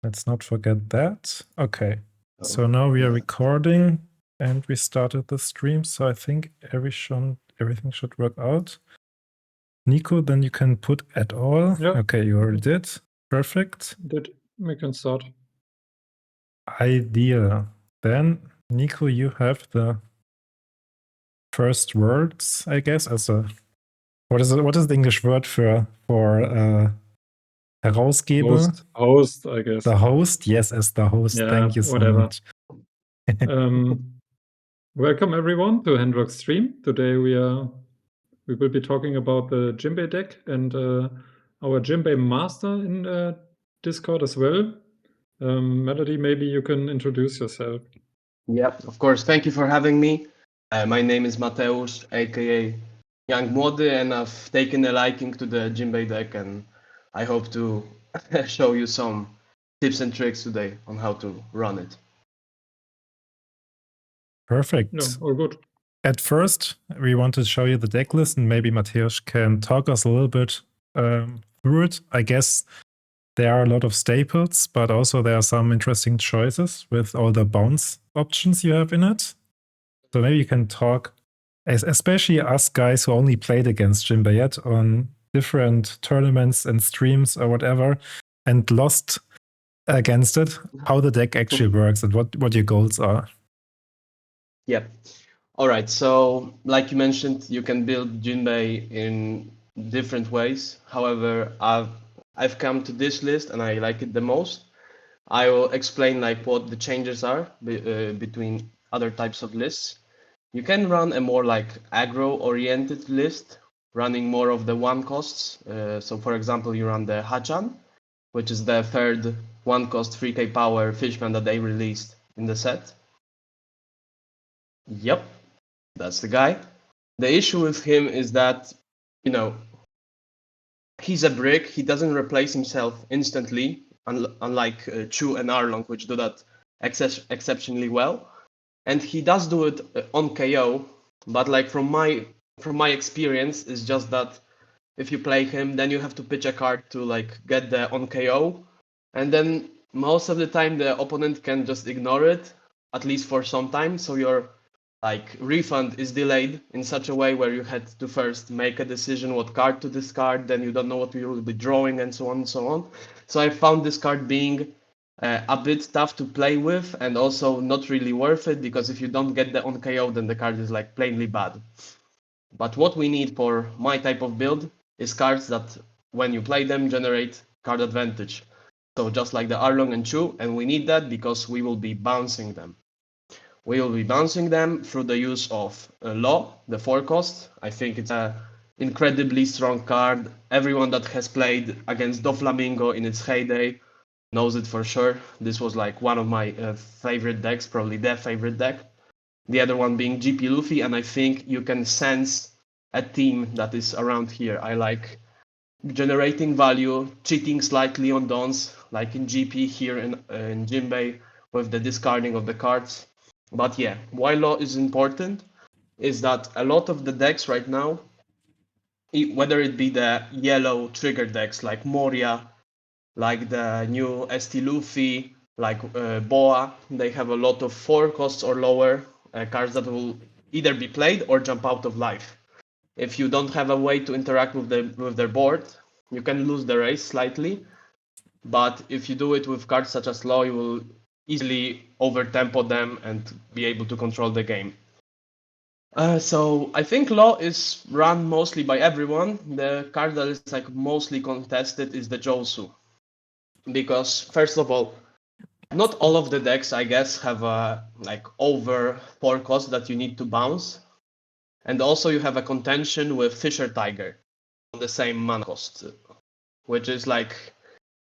Let's not forget that. Okay. So now we are recording and we started the stream. So I think everything should work out. Nico, then you can put at all. Yeah. Okay, you already did. Perfect. We can start. Ideal. Then, Nico, you have the first words, I guess. What is the English word for Herausgeber? Host, I guess. The host, yes, as the host. Yeah, Thank you so whatever. much. Welcome everyone to Hendrok's stream. Today we will be talking about the Jinbe deck and our Jinbe master in Discord as well. Mlody, maybe you can introduce yourself. Yep, of course. Thank you for having me. My name is Mateusz, aka Young Mlody, and I've taken a liking to the Jinbe deck, and I hope to show you some tips and tricks today on how to run it. Perfect. No, all good. At first, we want to show you the deck list, and maybe Mateusz can talk us a little bit through it. I guess there are a lot of staples, but also there are some interesting choices with all the bounce options you have in it. So maybe you can talk, especially us guys who only played against Jinbe yet on different tournaments and streams or whatever, and lost against it, how the deck actually works and what your goals are. Yep. All right. So, like you mentioned, you can build Jinbe in different ways. However, I've come to this list and I like it the most. I will explain like what the changes are between other types of lists. You can run a more like aggro-oriented list, running more of the one costs. So, for example, you run the Hachan, which is the third one cost 3k power fishman that they released in the set. Yep, that's the guy. The issue with him is that, you know, he's a brick. He doesn't replace himself instantly, unlike Chu and Arlong, which do that exceptionally well. And he does do it on KO, but like from my experience, it's just that if you play him, then you have to pitch a card to like get the on KO, and then most of the time the opponent can just ignore it, at least for some time. So your like refund is delayed in such a way where you had to first make a decision what card to discard, then you don't know what you will be drawing, and so on and so on. So I found this card being a bit tough to play with, and also not really worth it, because if you don't get the on KO, then the card is like plainly bad. But what we need for my type of build is cards that, when you play them, generate card advantage. So just like the Arlong and Chu, and we need that because we will be bouncing them. We will be bouncing them through the use of Law, the 4 cost. I think it's a incredibly strong card. Everyone that has played against Doflamingo in its heyday knows it for sure. This was like one of my favorite decks, probably their favorite deck. The other one being GP Luffy, and I think you can sense a theme that is around here. I like generating value, cheating slightly on dons, like in GP here in Jinbe, with the discarding of the cards. But yeah, why Law is important is that a lot of the decks right now, whether it be the yellow trigger decks like Moria, like the new ST Luffy, like Boa, they have a lot of 4 costs or lower cards that will either be played or jump out of life. If you don't have a way to interact with their board, you can lose the race slightly. But if you do it with cards such as Law, you will easily over-tempo them and be able to control the game. So I think Law is run mostly by everyone. The card that is like mostly contested is the Josu. Because first of all, not all of the decks, I guess, have a like over 4 costs that you need to bounce. And also you have a contention with Fisher Tiger on the same mana cost, which is like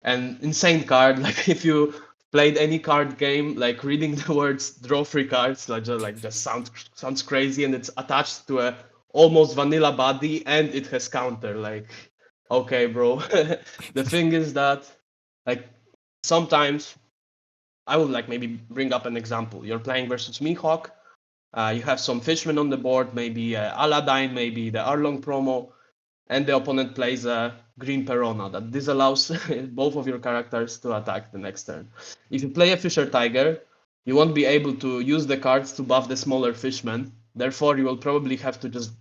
an insane card. Like if you played any card game, like reading the words draw 3 cards, just sounds crazy, and it's attached to a almost vanilla body and it has counter. Like, okay, bro. The thing is that like sometimes I would like maybe bring up an example. You're playing versus Mihawk. You have some fishmen on the board, maybe Aladdin, maybe the Arlong promo, and the opponent plays a green Perona. That disallows both of your characters to attack the next turn. If you play a Fisher Tiger, you won't be able to use the cards to buff the smaller Fishman. Therefore, you will probably have to just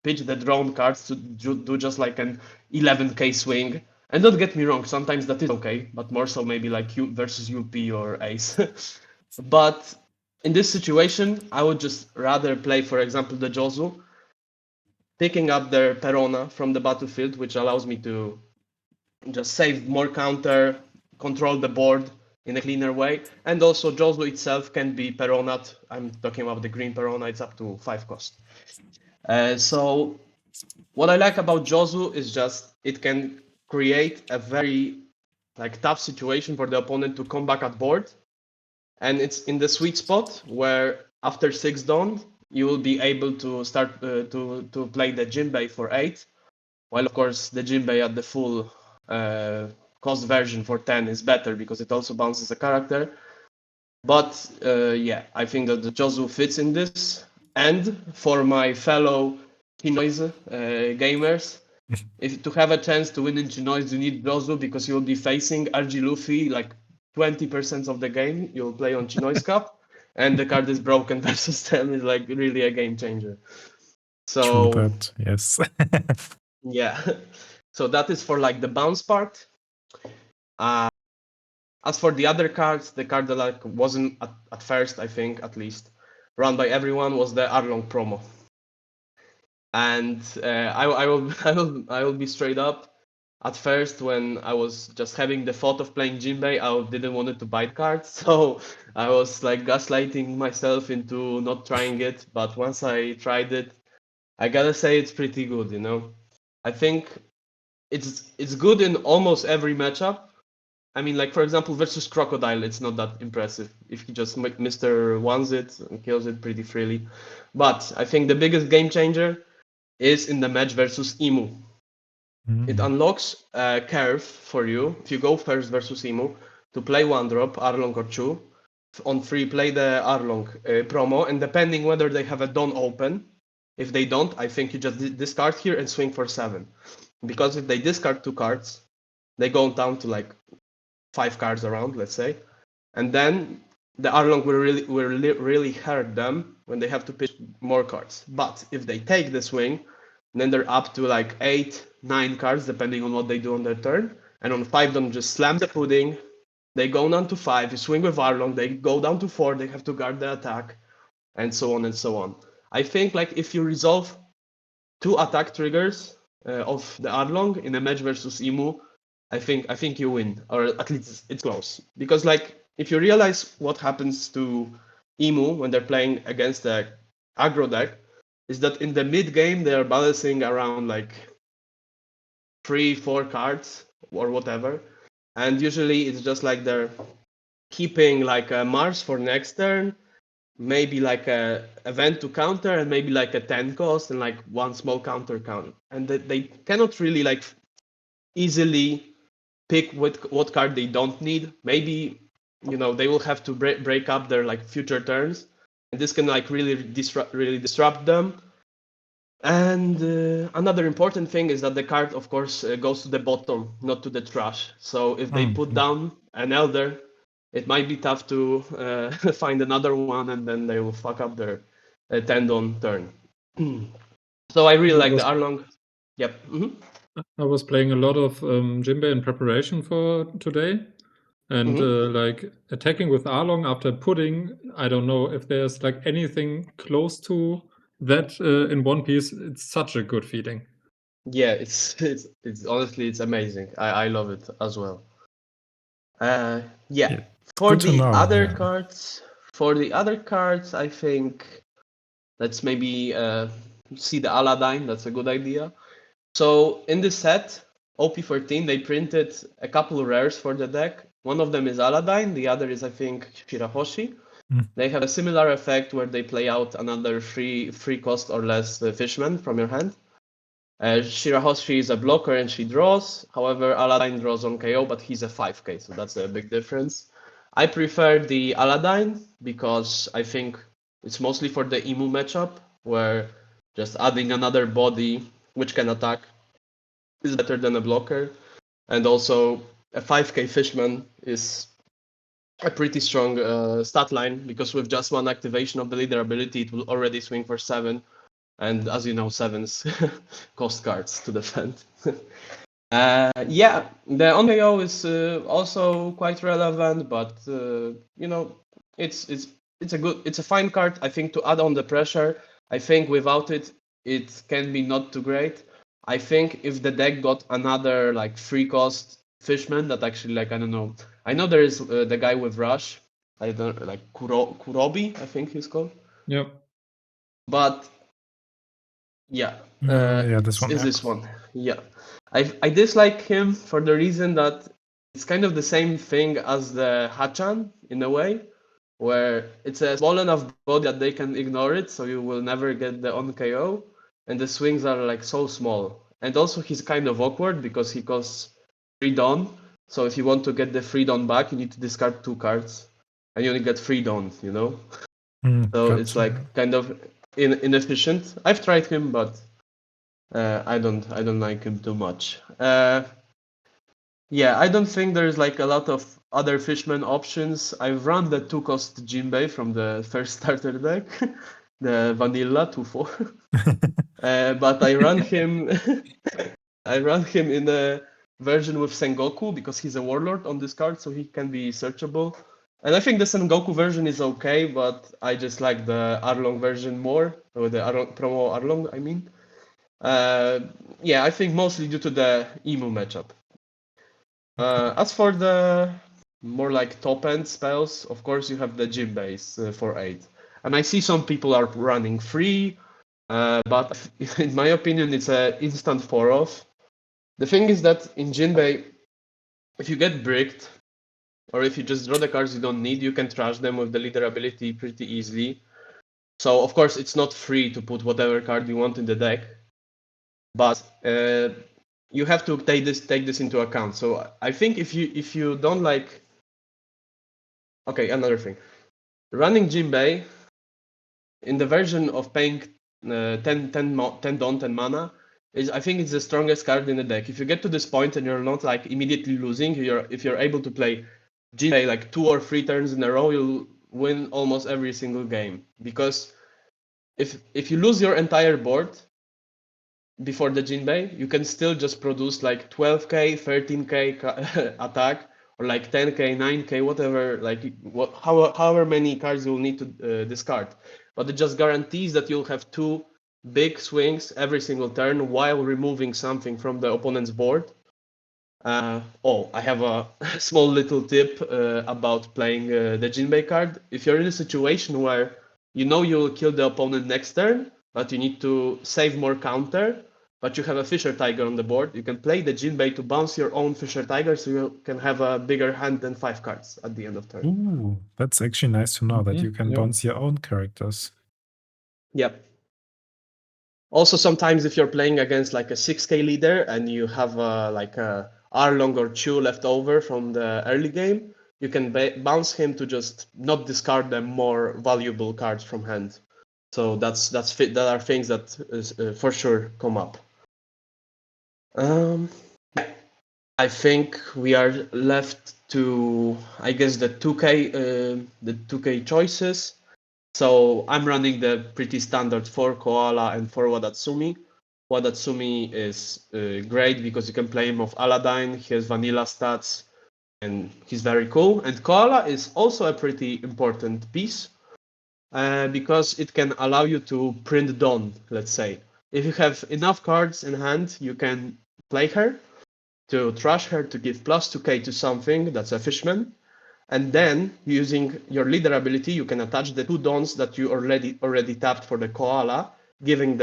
pitch the drone cards to do just like an 11k swing. And don't get me wrong, sometimes that is okay, but more so maybe like U versus UP or Ace. But in this situation, I would just rather play, for example, the Jozu, picking up their Perona from the battlefield, which allows me to just save more counter, control the board in a cleaner way. And also Jozu itself can be Peronat. I'm talking about the green Perona, it's up to 5 cost. So what I like about Jozu is just it can create a very tough situation for the opponent to come back at board. And it's in the sweet spot where after 6 Dawn, you will be able to start to play the Jinbe for 8. While of course the Jinbe at the full cost version for 10 is better because it also bounces a character. But yeah, I think that the Jozu fits in this. And for my fellow Chinoise gamers, if to have a chance to win in Chinoise, you need Jozu because you'll be facing RG Luffy like 20% of the game. You'll play on Chinoise Cup, and the card is broken versus them is like really a game changer. So True that, yes. yeah, so that is for like the bounce part. As for the other cards, the card that like wasn't at first, I think at least, run by everyone was the Arlong promo. And I will be straight up. At first, when I was just having the thought of playing Jinbe, I didn't want to buy cards, so I was like gaslighting myself into not trying it. But once I tried it, I gotta say it's pretty good. You know, I think it's good in almost every matchup. I mean, like for example, versus Crocodile, it's not that impressive if he just Mr. Ones it and kills it pretty freely. But I think the biggest game changer is in the match versus Emu. It unlocks a curve for you if you go first versus Emu to play 1-drop, Arlong or Chu. On 3, play the Arlong promo, and depending whether they have a Dawn open, if they don't, I think you just discard here and swing for 7. Because if they discard 2 cards, they go down to like 5 cards around, let's say. And then the Arlong will really hurt them when they have to pitch more cards. But if they take the swing, then they're up to like 8, 9 cards, depending on what they do on their turn. And on 5, don't just slam the pudding. They go down to 5, you swing with Arlong, they go down to 4, they have to guard the attack, and so on and so on. I think like if you resolve 2 attack triggers of the Arlong in a match versus Emu, I think you win, or at least it's close. Because like if you realize what happens to Emu when they're playing against the aggro deck, is that in the mid game they are balancing around like 3-4 cards or whatever, and usually it's just like they're keeping like a Mars for next turn, maybe like a event to counter, and maybe like a 10 cost and like 1 small counter count, and they cannot really like easily pick what card they don't need. Maybe they will have to break up their like future turns, and this can like really disrupt them. And another important thing is that the card, of course, goes to the bottom, not to the trash. So if they put down an Elder, it might be tough to find another one, and then they will fuck up their Tendon turn. So I really like the Arlong. Yep. I was playing a lot of Jinbe in preparation for today. And like attacking with Arlong after pudding, I don't know if there's like anything close to that in One Piece. It's such a good feeling. Yeah, it's honestly it's amazing. I love it as well. Yeah. For the other cards, I think let's maybe see the Aladdin. That's a good idea. So in this set, OP14, they printed a couple of rares for the deck. One of them is Aladdin, the other is, I think, Shirahoshi. They have a similar effect where they play out another free cost or less Fishman from your hand. Shirahoshi is a blocker and she draws. However, Aladdin draws on KO, but he's a 5k, so that's a big difference. I prefer the Aladdin because I think it's mostly for the Emu matchup, where just adding another body which can attack is better than a blocker. And also a 5k Fishman is a pretty strong stat line, because with just one activation of the leader ability, it will already swing for 7. And as you know, 7s cost cards to defend. Yeah, the on KO is also quite relevant, but it's a fine card. I think to add on the pressure. I think without it, it can be not too great. I think if the deck got another like free cost Fishman that actually, like, I don't know. I know there is the guy with Rush. I don't like Kurobi, I think he's called. Yep. But yeah, Yeah, this one. is Yeah. this one? Yeah, I dislike him for the reason that it's kind of the same thing as the Hachan in a way, where it's a small enough body that they can ignore it, so you will never get the on KO, and the swings are like so small. And also he's kind of awkward because he costs 3 Dawn, so if you want to get the 3 Dawn back, you need to discard 2 cards, and you only get 3 Dawn, you know? So it's Gotcha. like kind of inefficient. I've tried him, but I don't like him too much. Yeah, I don't think there's like a lot of other Fishman options. I've run the 2-cost Jinbe from the first starter deck, the Vanilla 2/4. But I run him in a version with Sengoku because he's a warlord on this card, so he can be searchable. And I think the Sengoku version is okay, but I just like the Arlong version more, or the promo Arlong, I mean. Yeah, I think mostly due to the Emu matchup. As for the more like top end spells, of course you have the Jinbeis for 8. And I see some people are running free, but in my opinion it's an instant 4-off. The thing is that in Jinbei, if you get bricked, or if you just draw the cards you don't need, you can trash them with the leader ability pretty easily. So of course it's not free to put whatever card you want in the deck, but you have to take this into account. So I think if you don't like, okay, another thing, running Jinbei in the version of paying 10 Dawn, 10 mana, I think it's the strongest card in the deck. If you get to this point and you're not like immediately losing, if you're able to play Jinbei like 2 or 3 turns in a row, you'll win almost every single game. Because if you lose your entire board before the Jinbei, you can still just produce like 12k, 13k attack, or like 10k, 9k, whatever, like however many cards you'll need to discard. But it just guarantees that you'll have 2 big swings every single turn while removing something from the opponent's board. I have a small little tip about playing the Jinbei card. If you're in a situation where you know you'll kill the opponent next turn, but you need to save more counter, but you have a Fisher Tiger on the board, you can play the Jinbei to bounce your own Fisher Tiger, so you can have a bigger hand than 5 cards at the end of turn. Ooh, that's actually nice to know that you can bounce your own characters. Yep. Also, sometimes if you're playing against like a 6k leader and you have like a Arlong or Chu left over from the early game, you can bounce him to just not discard the more valuable cards from hand. So that are things that for sure come up. I think we are left to, I guess, the 2k choices. So I'm running the pretty standard 4 Koala and 4 Wadatsumi. Wadatsumi is great because you can play him off Aladdin, he has vanilla stats, and he's very cool. And Koala is also a pretty important piece because it can allow you to print Dawn, let's say. If you have enough cards in hand, you can play her to trash her to give plus 2k to something that's a Fishman. And then, using your leader ability, you can attach the 2 Dawns that you already tapped for the Koala, giving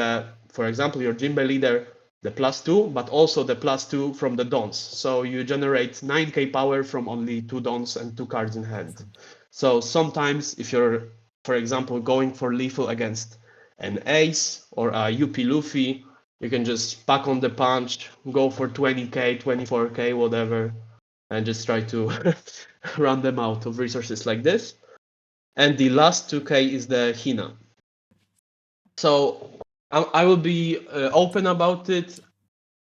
for example, your Jinbe leader the +2, but also the +2 from the Dawns. So you generate 9k power from only 2 Dawns and 2 cards in hand. So sometimes, if you're, for example, going for lethal against an Ace or a UP Luffy, you can just pack on the punch, go for 20k, 24k, whatever, and just try to run them out of resources like this. And the last 2k is the Hina. So I will be open about it.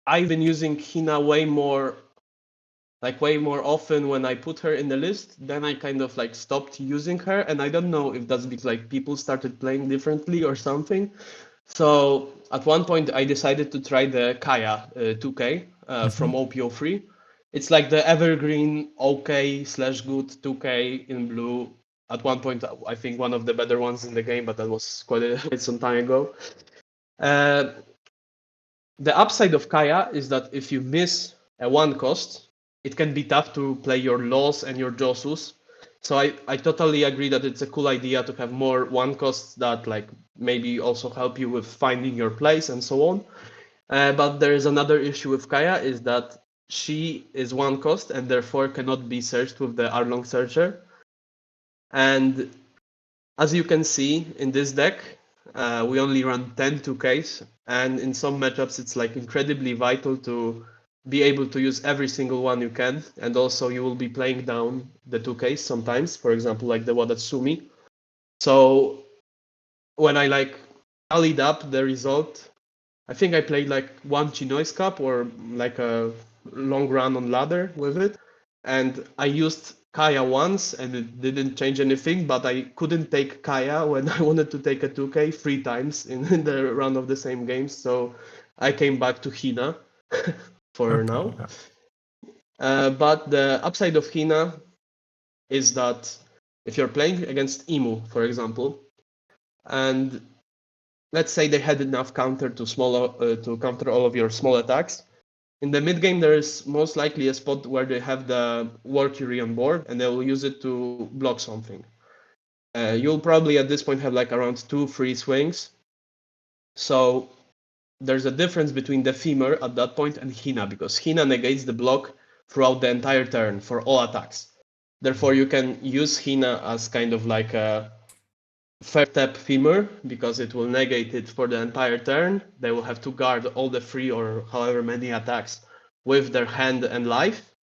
I've been using Hina way more often when I put her in the list. Then I kind of like stopped using her, and I don't know if that's because like people started playing differently or something. So at one point I decided to try the Kaya 2K from OPO3. It's like the evergreen OK/good 2K in blue. At one point, I think one of the better ones in the game, but that was quite some time ago. The upside of Kaya is that if you miss a 1 cost, it can be tough to play your Laws and your Josus. So I totally agree that it's a cool idea to have more 1 costs that like maybe also help you with finding your place and so on. But there is another issue with Kaya is that she is 1 cost and therefore cannot be searched with the Arlong searcher. And as you can see in this deck, we only run 10 2Ks, and in some matchups it's like incredibly vital to be able to use every single one you can, and also you will be playing down the 2Ks sometimes, for example like the Wadatsumi. So when I like tallied up the result, I think I played like 1 Chinoise Cup or like a long run on ladder with it, and I used Kaya once and it didn't change anything, but I couldn't take Kaya when I wanted to take a 2K 3 times in the run of the same games, so I came back to Hina for now. But the upside of Hina is that if you're playing against Imu, for example, and let's say they had enough counter to counter all of your small attacks, in the mid game there is most likely a spot where they have the Valkyrie on board and they will use it to block something. You'll probably at this point have like around 2 free swings. So there's a difference between the Femur at that point and Hina, because Hina negates the block throughout the entire turn for all attacks. Therefore you can use Hina as kind of like a fair tap Femur, because it will negate it for the entire turn. They will have to guard all the 3 or however many attacks with their hand and life.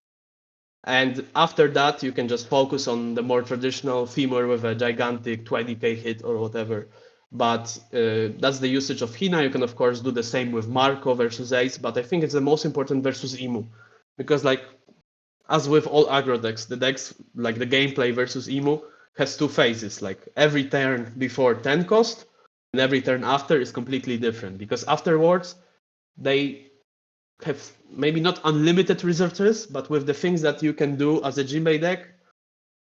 And after that, you can just focus on the more traditional Femur with a gigantic 20k hit or whatever. But that's the usage of Hina. You can, of course, do the same with Marco versus Ace, but I think it's the most important versus Imu. Because, like, as with all aggro decks, the decks, like the gameplay versus Imu, has 2 phases. Like, every turn before 10 cost, and every turn after is completely different. Because afterwards, they have maybe not unlimited resources, but with the things that you can do as a Jinbe deck,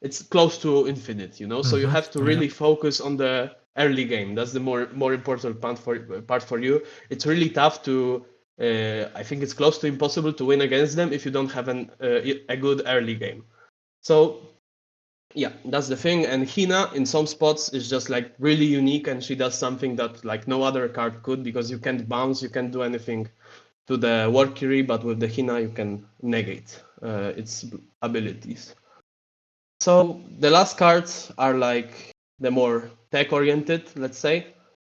it's close to infinite, you know? So you have to really focus on the early game. That's the more important part for you. It's really tough to, I think it's close to impossible to win against them if you don't have a good early game. So yeah, that's the thing. And Hina in some spots is just like really unique, and she does something that like no other card could, because you can't bounce, you can't do anything to the Valkyrie, but with the Hina you can negate its abilities. So the last cards are like the more tech-oriented, let's say,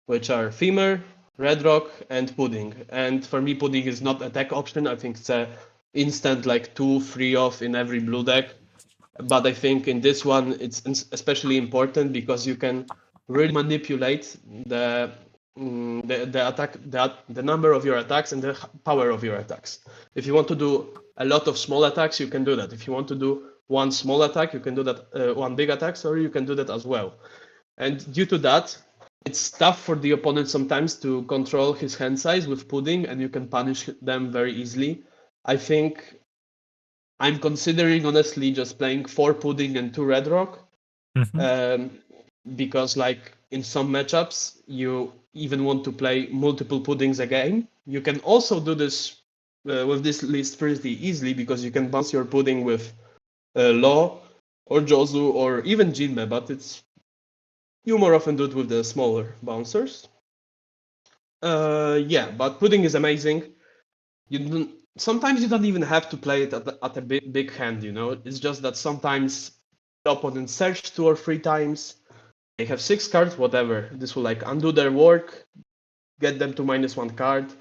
which are Femur, Hendrok, and Pudding. And for me, Pudding is not a tech option. I think it's a instant like 2-3 off in every blue deck. But I think in this one, it's especially important because you can really manipulate the attack, the number of your attacks and the power of your attacks. If you want to do a lot of small attacks, you can do that. If you want to do one small attack, you can do that. One big attack, sorry, you can do that as well. And due to that, it's tough for the opponent sometimes to control his hand size with Pudding, and you can punish them very easily. I think I'm considering honestly just playing 4 Pudding and 2 Hendrok, because like in some matchups you even want to play multiple Puddings again. You can also do this with this list pretty easily, because you can bounce your Pudding with Law or Josu or even Jinbe, but you more often do it with the smaller bouncers. Yeah, but Pudding is amazing. Sometimes you don't even have to play it at a big hand, you know. It's just that sometimes the opponent search 2 or 3 times. They have 6 cards, whatever. This will like undo their work, get them to -1 card,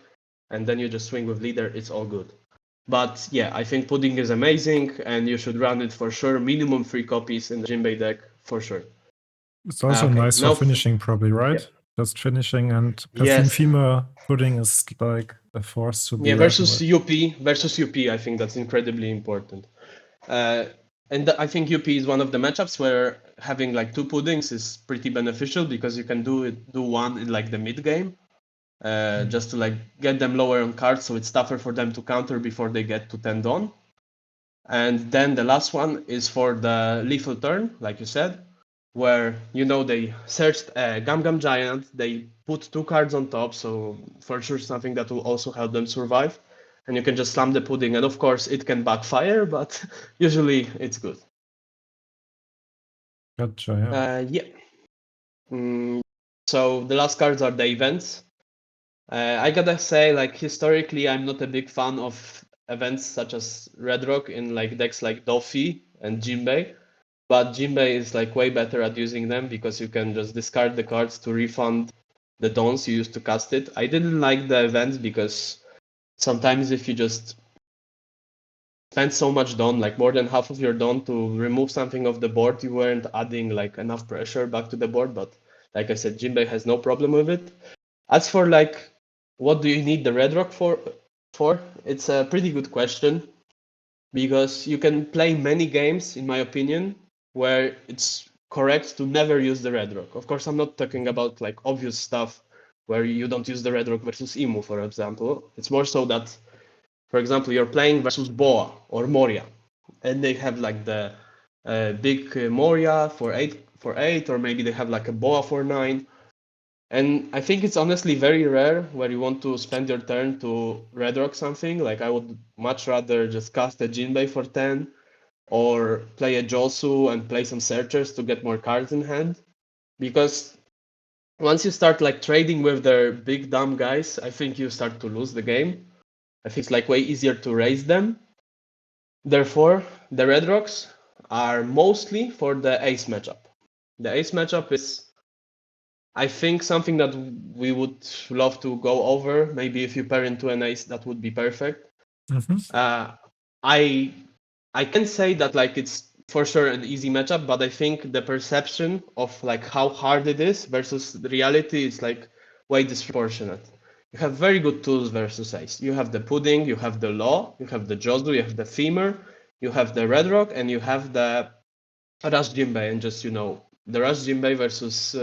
and then you just swing with leader. It's all good. But yeah, I think Pudding is amazing, and you should run it for sure. Minimum 3 copies in the Jinbe deck for sure. It's also nice for finishing, probably, right? Yeah. just finishing, and Yes. femur pudding is like a force to be Yeah, reckoned versus UP, I think that's incredibly important. And I think UP is one of the matchups where having like two puddings is pretty beneficial because you can do one in like the mid game, just to like get them lower on cards, so it's tougher for them to counter before they get to 10 Dawn. And then the last one is for the lethal turn, like you said, where they searched a Gum Gum Giant, they put two cards on top, so for sure something that will also help them survive. And you can just slam the pudding, and of course it can backfire, but usually it's good. Gotcha, yeah. So the last cards are the events. I gotta say, like historically, I'm not a big fan of events such as Red Rock in like decks like Doffy and Jinbe, but Jinbe is like way better at using them because you can just discard the cards to refund the dons you used to cast it. I didn't like the events because sometimes if you just spend so much don, like more than half of your don, to remove something off the board, you weren't adding like enough pressure back to the board. But like I said, Jinbe has no problem with it. As for like what do you need the Red Rock for? It's a pretty good question because you can play many games, in my opinion, where it's correct to never use the Red Rock. Of course, I'm not talking about like obvious stuff where you don't use the Red Rock versus Imu, for example. It's more so that, for example, you're playing versus Boa or Moria, and they have like the big Moria for 8, or maybe they have like a Boa for 9. And I think it's honestly very rare where you want to spend your turn to Red Rock something. Like I would much rather just cast a Jinbei for 10 or play a Josu and play some Searchers to get more cards in hand. Because once you start like trading with their big dumb guys, I think you start to lose the game. I think it's like way easier to raise them. Therefore, the Red Rocks are mostly for the Ace matchup. The Ace matchup is, I think, something that we would love to go over. Maybe if you pair into an Ace, that would be perfect. I can say that like it's for sure an easy matchup, but I think the perception of like how hard it is versus the reality is like way disproportionate. You have very good tools versus Ace. You have the Pudding, you have the Law, you have the Josu, you have the Femur, you have the Red Rock, and you have the Rush Jinbei. And just the Rush Jinbei versus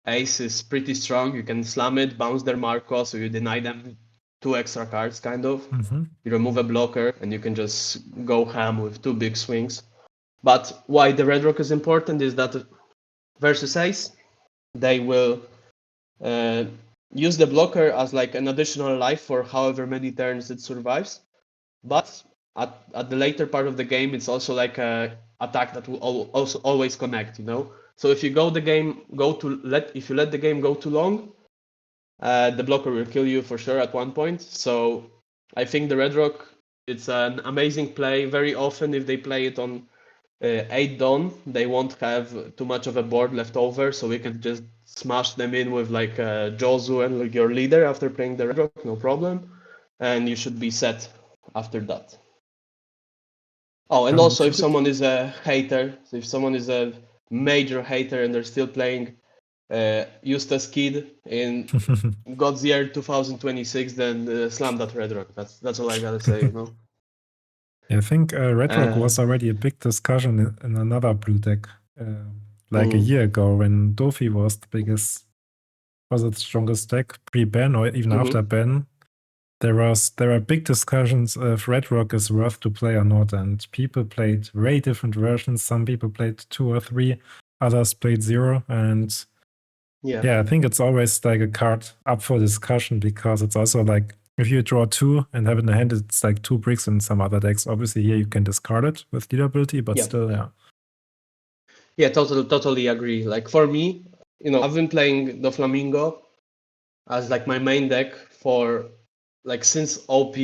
Ace is pretty strong. You can slam it, bounce their Marco, so you deny them 2 extra cards, kind of. You remove a blocker, and you can just go ham with 2 big swings. But why the Red Rock is important is that versus Ace, they will use the blocker as like an additional life for however many turns it survives. But at the later part of the game, it's also like a attack that will also always connect. So if you let the game go too long, the blocker will kill you for sure at one point. So I think the Red Rock, it's an amazing play. Very often, if they play it on 8 Dawn, they won't have too much of a board left over, so we can just smash them in with like Josu and like your leader after playing the Red Rock, no problem. And you should be set after that. Oh, and also if someone is a hater, so if someone is a major hater and they're still playing Eustace Kid in God's Year 2026, then slam that Red Rock. That's all I gotta say, I think Red Rock was already a big discussion in another blue deck like a year ago when Dofi was its strongest deck pre-ban or even after ban. There are big discussions if Red Rock is worth to play or not, and people played very different versions. Some people played 2 or 3, others played 0, and yeah, I think it's always like a card up for discussion because it's also like if you draw 2 and have it in the hand, it's like 2 bricks in some other decks. Obviously, here you can discard it with leader ability, but still, yeah. Yeah, totally agree. Like for me, I've been playing the Flamingo as like my main deck for like since OP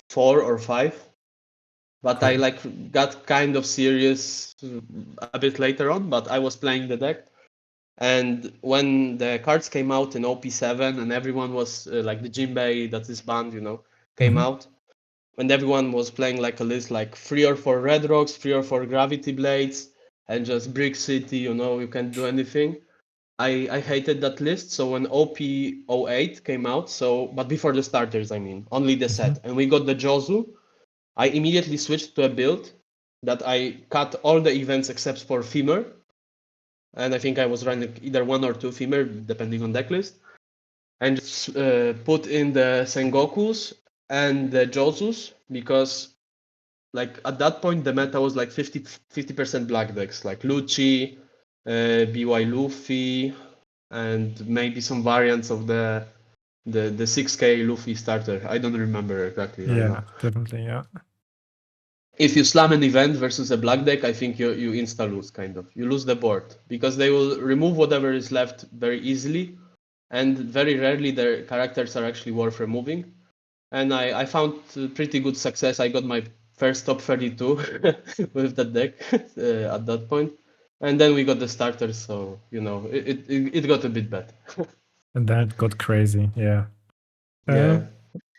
4 or 5. But I like got kind of serious a bit later on, but I was playing the deck. And when the cards came out in OP7 and everyone was like the Jinbei that is banned, came out, and everyone was playing like a list like 3 or 4 Red Rocks, 3 or 4 Gravity Blades, and just Brick City, you can't do anything. I hated that list. So when OP08 came out, but before the starters, I mean, only the set, and we got the Jozu, I immediately switched to a build that I cut all the events except for Femur. And I think I was running either 1 or 2 Femur, depending on deck list. And just put in the Sengokus and the Jozus, because like at that point the meta was like 50% black decks, like Lucci, BY Luffy, and maybe some variants of the 6k Luffy starter. I don't remember exactly right now. Definitely, yeah. If you slam an event versus a black deck, I think you insta lose, kind of. You lose the board, because they will remove whatever is left very easily, and very rarely their characters are actually worth removing. And I found pretty good success. I got my first top 32 with that deck at that point. And then we got the starters, so, you know, it got a bit better. And that got crazy, yeah. Yeah.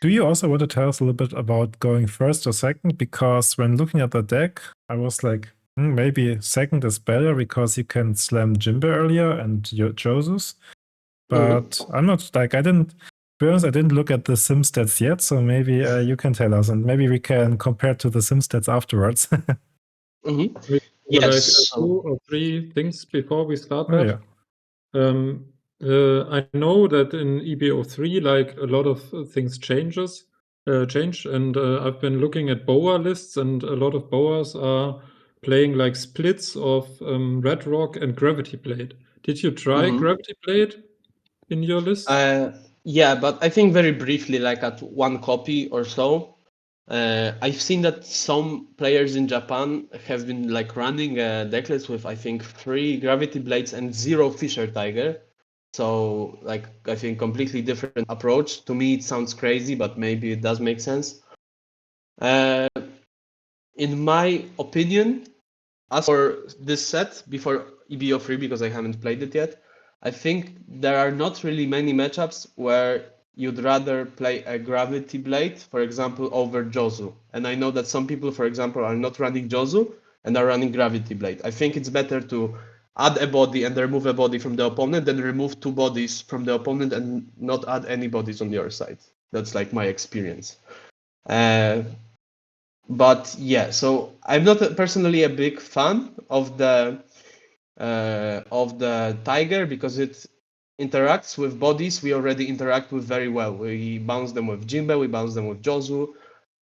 Do you also want to tell us a little bit about going first or second? Because when looking at the deck, I was like, maybe second is better because you can slam Jinbe earlier and your Josus. But I'm not like, I didn't look at the sim stats yet, so maybe you can tell us, and maybe we can compare to the sim stats afterwards. Yes. Like 2 or 3 things before we start that. I know that in EBO3, like a lot of things change, and I've been looking at BOA lists, and a lot of BOAs are playing like splits of Red Rock and Gravity Blade. Did you try Gravity Blade in your list? Yeah, but I think very briefly, like at 1 copy or so. I've seen that some players in Japan have been like running a deck list with, I think, 3 Gravity Blades and 0 Fisher Tiger. So, like, I think completely different approach. To me, it sounds crazy, but maybe it does make sense. In my opinion, as for this set, before EBO3, because I haven't played it yet, I think there are not really many matchups where you'd rather play a Gravity Blade, for example, over Jozu. And I know that some people, for example, are not running Jozu and are running Gravity Blade. I think it's better to add a body and remove a body from the opponent than remove 2 bodies from the opponent and not add any bodies on your side. That's like my experience. But yeah, so I'm not personally a big fan of the Tiger, because it interacts with bodies we already interact with very well. We bounce them with Jinbe, we bounce them with Jozu,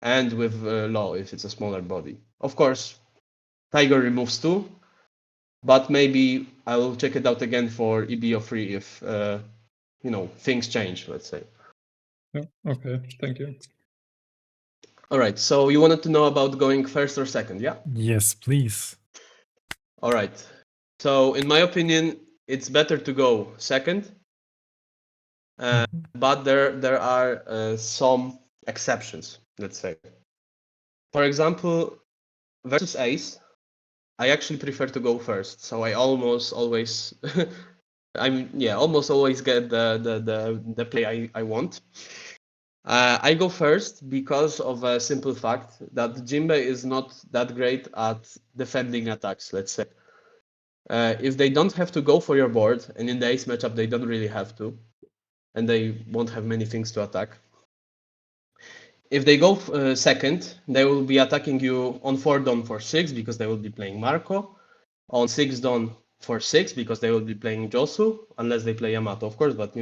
and with Law if it's a smaller body. Of course, Tiger removes 2, but maybe I will check it out again for EBO3 if things change, let's say. Yeah, okay, thank you. All right, so you wanted to know about going first or second, yeah? Yes, please. All right. So in my opinion, it's better to go second. But there are some exceptions, let's say. For example, versus Ace, I actually prefer to go first. So I almost always almost always get the play I want. I go first because of a simple fact that Jinbe is not that great at defending attacks, let's say. If they don't have to go for your board, and in the Ace matchup they don't really have to, and they won't have many things to attack. If they go second, they will be attacking you on 4 Dawn for 6 because they will be playing Marco, on 6 Dawn for 6 because they will be playing Josu, unless they play Yamato, of course, but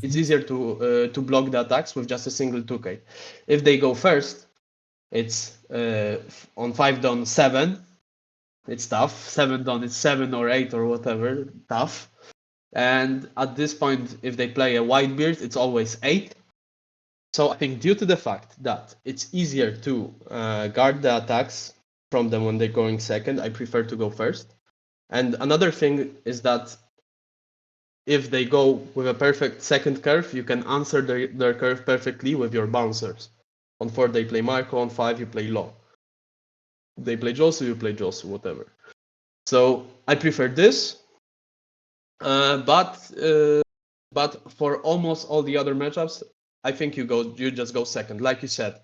it's easier to block the attacks with just a single 2k. If they go first, it's on 5 Dawn 7. It's tough. 7 Dawn is 7 or 8 or whatever. Tough. And at this point, if they play a Whitebeard, it's always 8. So I think due to the fact that it's easier to guard the attacks from them when they're going second, I prefer to go first. And another thing is that if they go with a perfect second curve, you can answer their curve perfectly with your bouncers. On 4, they play Marco. On 5, you play Law. They play Josu, you play Josu, whatever. So I prefer this. But for almost all the other matchups, I think you just go second. Like you said,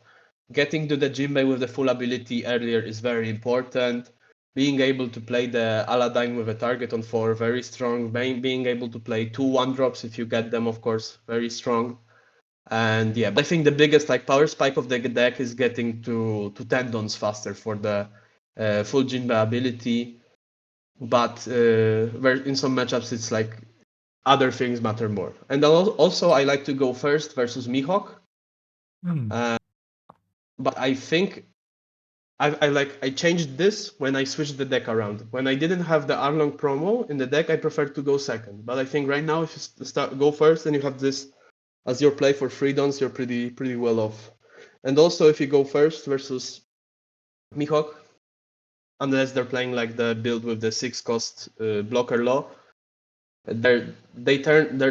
getting to the Jinbe with the full ability earlier is very important. being able to play the Aladdin with a target on 4, very strong. Being able to play 2 1-drops if you get them, of course, very strong. And yeah, but I think the biggest like power spike of the deck is getting to tendons faster for the full Jinbe ability. But in some matchups, it's like other things matter more. And also, I like to go first versus Mihawk. But I think I changed this when I switched the deck around. When I didn't have the Arlong promo in the deck, I preferred to go second. But I think right now, if you go first and you have this as your play for 3 dons, you're pretty well off. And also, if you go first versus Mihawk, unless they're playing like the build with the 6-cost blocker law, their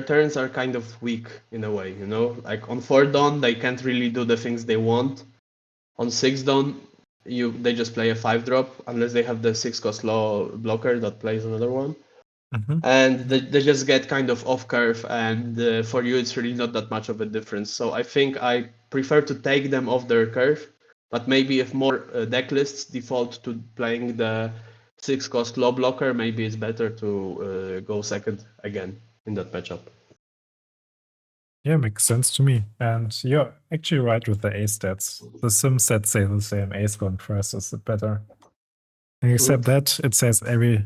turns are kind of weak in a way, you know. Like on 4 don, they can't really do the things they want. On 6 don, they just play a 5-drop unless they have the 6-cost law blocker that plays another one. And they just get kind of off curve, and for you it's really not that much of a difference. So I think I prefer to take them off their curve, but maybe if more deck lists default to playing the 6-cost law blocker, maybe it's better to go second again in that matchup. Yeah, makes sense to me. And you're actually right with the A stats. The sim sets say the same. Ace going first is better. Except that it says every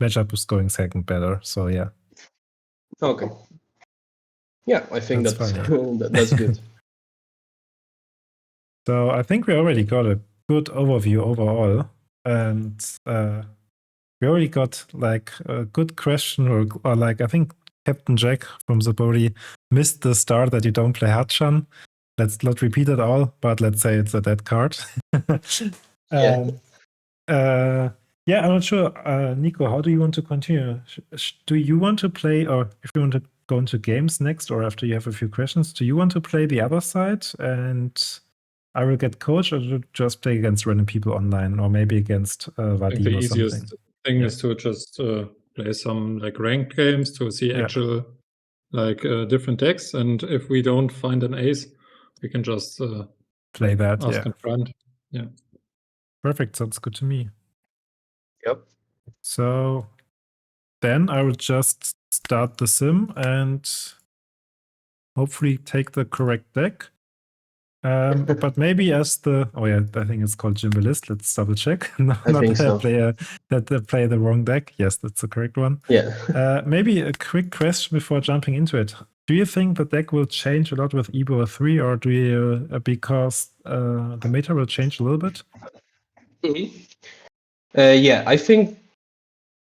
matchup is going second better. So yeah. Okay. Yeah, I think That's funny. that's good. So I think we already got a good overview overall. And we already got like a good question or like I think Captain Jack from Zabori missed the start that you don't play Hachan. Let's not repeat it all, but let's say it's a dead card. Yeah, I'm not sure. Nico, how do you want to continue? Do you want to play, or if you want to go into games next, or after you have a few questions, do you want to play the other side and I will get coach, or just play against random people online, or maybe against Vadim I think the or easiest something? thing is to just play some like ranked games to see actual like different decks, and if we don't find an ace, we can just play that. ask in front. Yeah. Perfect. Sounds good to me. Yep. So then I will just start the sim and hopefully take the correct deck. But maybe as the I think it's called Jinbe list. Let's double check. I think so. That play the wrong deck. Yes, that's the correct one. Yeah. Maybe a quick question before jumping into it. Do you think the deck will change a lot with Evo 3, or do you because the meta will change a little bit? Yeah, I think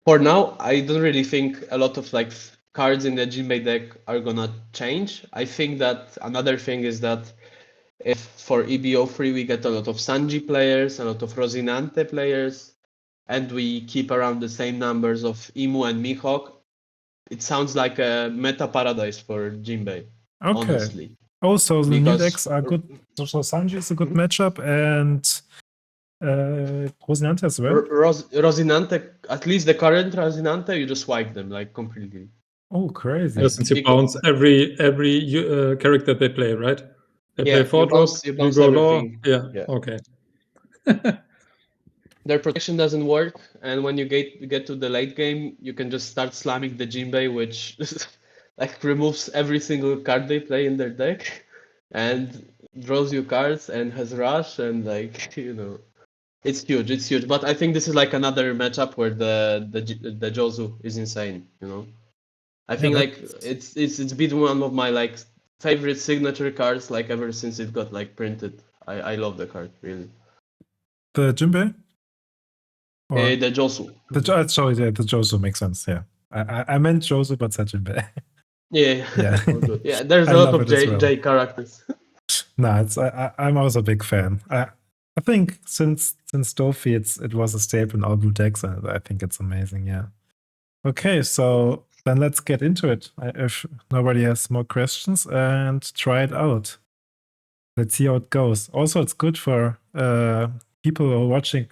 for now I don't really think a lot of like cards in the Jinbe deck are gonna change. I think that another thing is that if for EBO3 we get a lot of Sanji players, a lot of Rosinante players, and we keep around the same numbers of Imu and Mihawk, it sounds like a meta paradise for Jinbe. Okay. Honestly. Oh, so the new decks are good. So Sanji is a good matchup, and Rosinante as well. Rosinante, at least the current Rosinante, you just wipe them like completely. Oh, crazy! Yeah, since you bounce every character they play, right? They play 4-drop, you go law. Yeah. Okay. Their protection doesn't work, and when you get to the late game, you can just start slamming the Jinbe, which like removes every single card they play in their deck, and draws you cards and has rush, and like it's huge. But I think this is like another matchup where the Jozu is insane. I think like it's been one of my like favorite signature cards like ever since it got like printed. I love the card really. The Jinbe? The Jozu. The Jozu makes sense. Yeah, I meant Jozu, but said Jinbe. Yeah. Yeah, there's a lot of J characters. No, I'm also a big fan. I think since Dofi, it was a staple in all blue decks, and I think it's amazing. Yeah. Okay, so then let's get into it. If nobody has more questions, and try it out. Let's see how it goes. Also, it's good for people who are watching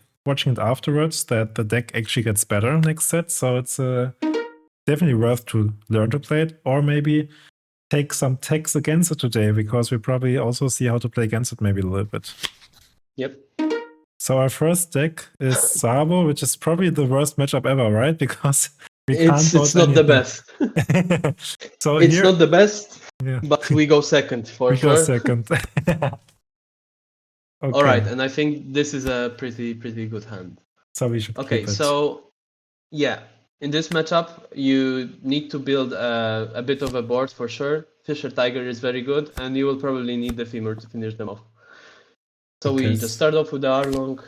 it afterwards that the deck actually gets better next set. So it's definitely worth to learn to play it, or maybe take some techs against it today, because we probably also see how to play against it maybe a little bit. Yep. So our first deck is Sabo, which is probably the worst matchup ever, right? Because we can't It's vote not the anything. best. So It's here not the best, yeah, but we go second for we go sure. second. All right, Okay, and I think this is a pretty good hand. so we should Okay, keep it. so yeah, in this matchup, you need to build a bit of a board for sure. Fisher Tiger is very good, and you will probably need the femur to finish them off. So Okay. we just start off with the Arlong,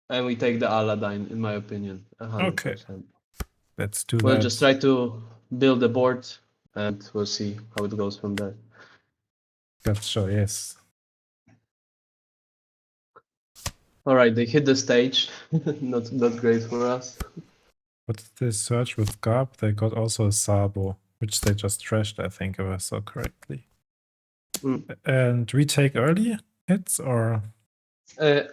and we take the Aladdin, in my opinion, 100%. Let's do We'll that. just try to build a board, and we'll see how it goes from there. Gotcha, yes. All right, they hit the stage. not great for us. What did they search with Garb? They got also a Sabo, which they just trashed, I think, if I saw correctly. And we take early hits, or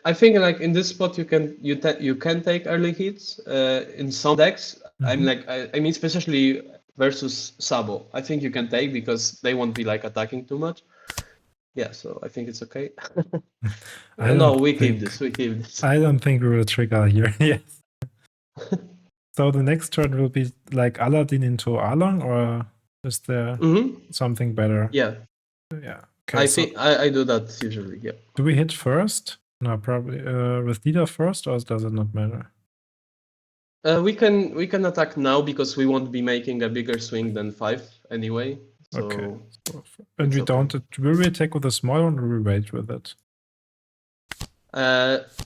I think like in this spot you can take early hits. In some decks, I mean especially versus Sabo, I think you can take because they won't be like attacking too much. Yeah, so I think it's okay. We keep this. I don't think we will trigger here. Yes. So the next turn will be like Aladdin into Arlong, or is there something better? Yeah. Yeah. Okay, I think I do that usually. Yeah. Do we hit first? No, probably with leader first, or does it not matter? We can attack now because we won't be making a bigger swing than 5 anyway. So okay. And we don't. Will we attack with a small one, or will we wait with it?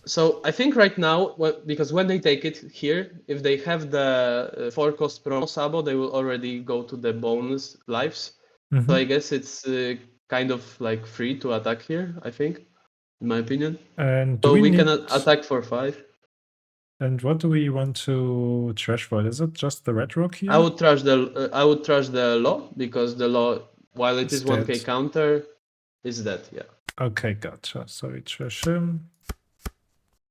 So I think right now, because when they take it here, if they have the 4-cost promo Sabo, they will already go to the bonus lives. So I guess it's kind of like free to attack here, I think, in my opinion. And so we can attack for 5. And what do we want to trash for? Is it just the red rock here? I would trash the law, because the law, while it is 1k counter, is dead. Yeah. Okay, gotcha. So we trash him.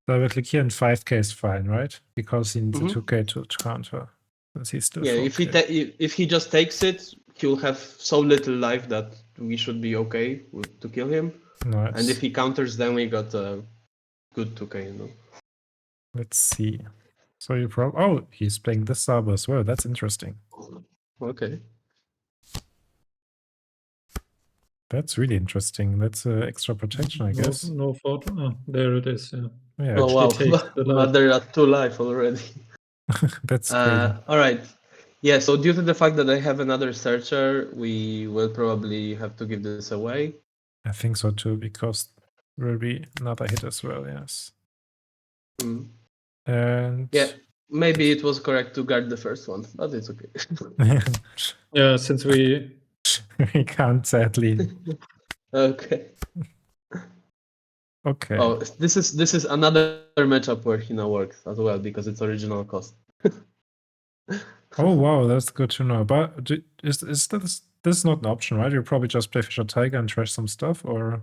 So we click here, and 5k is fine, right? Because he needs a 2k to counter. Since he's still 4K. If he just takes it, he'll have so little life that we should be okay to kill him. Nice. And if he counters, then we got a good 2k, you know. Let's see. So you oh, he's playing this Sabo as well. That's interesting. Okay. That's really interesting. That's extra protection, I guess. No thought. Oh, there it is. Yeah. Yeah. Oh wow! But they're at 2 life already. That's crazy. All right. Yeah. So due to the fact that I have another searcher, we will probably have to give this away. I think so too, because will be another hit as well. Yes. And yeah, maybe it was correct to guard the first one, but it's okay. Yeah, since we can't, sadly. Okay. Okay. Oh, this is another matchup where Hina works as well because it's original cost. Oh wow, that's good to know. But is this not an option, right? You probably just play Fisher Tiger and trash some stuff, or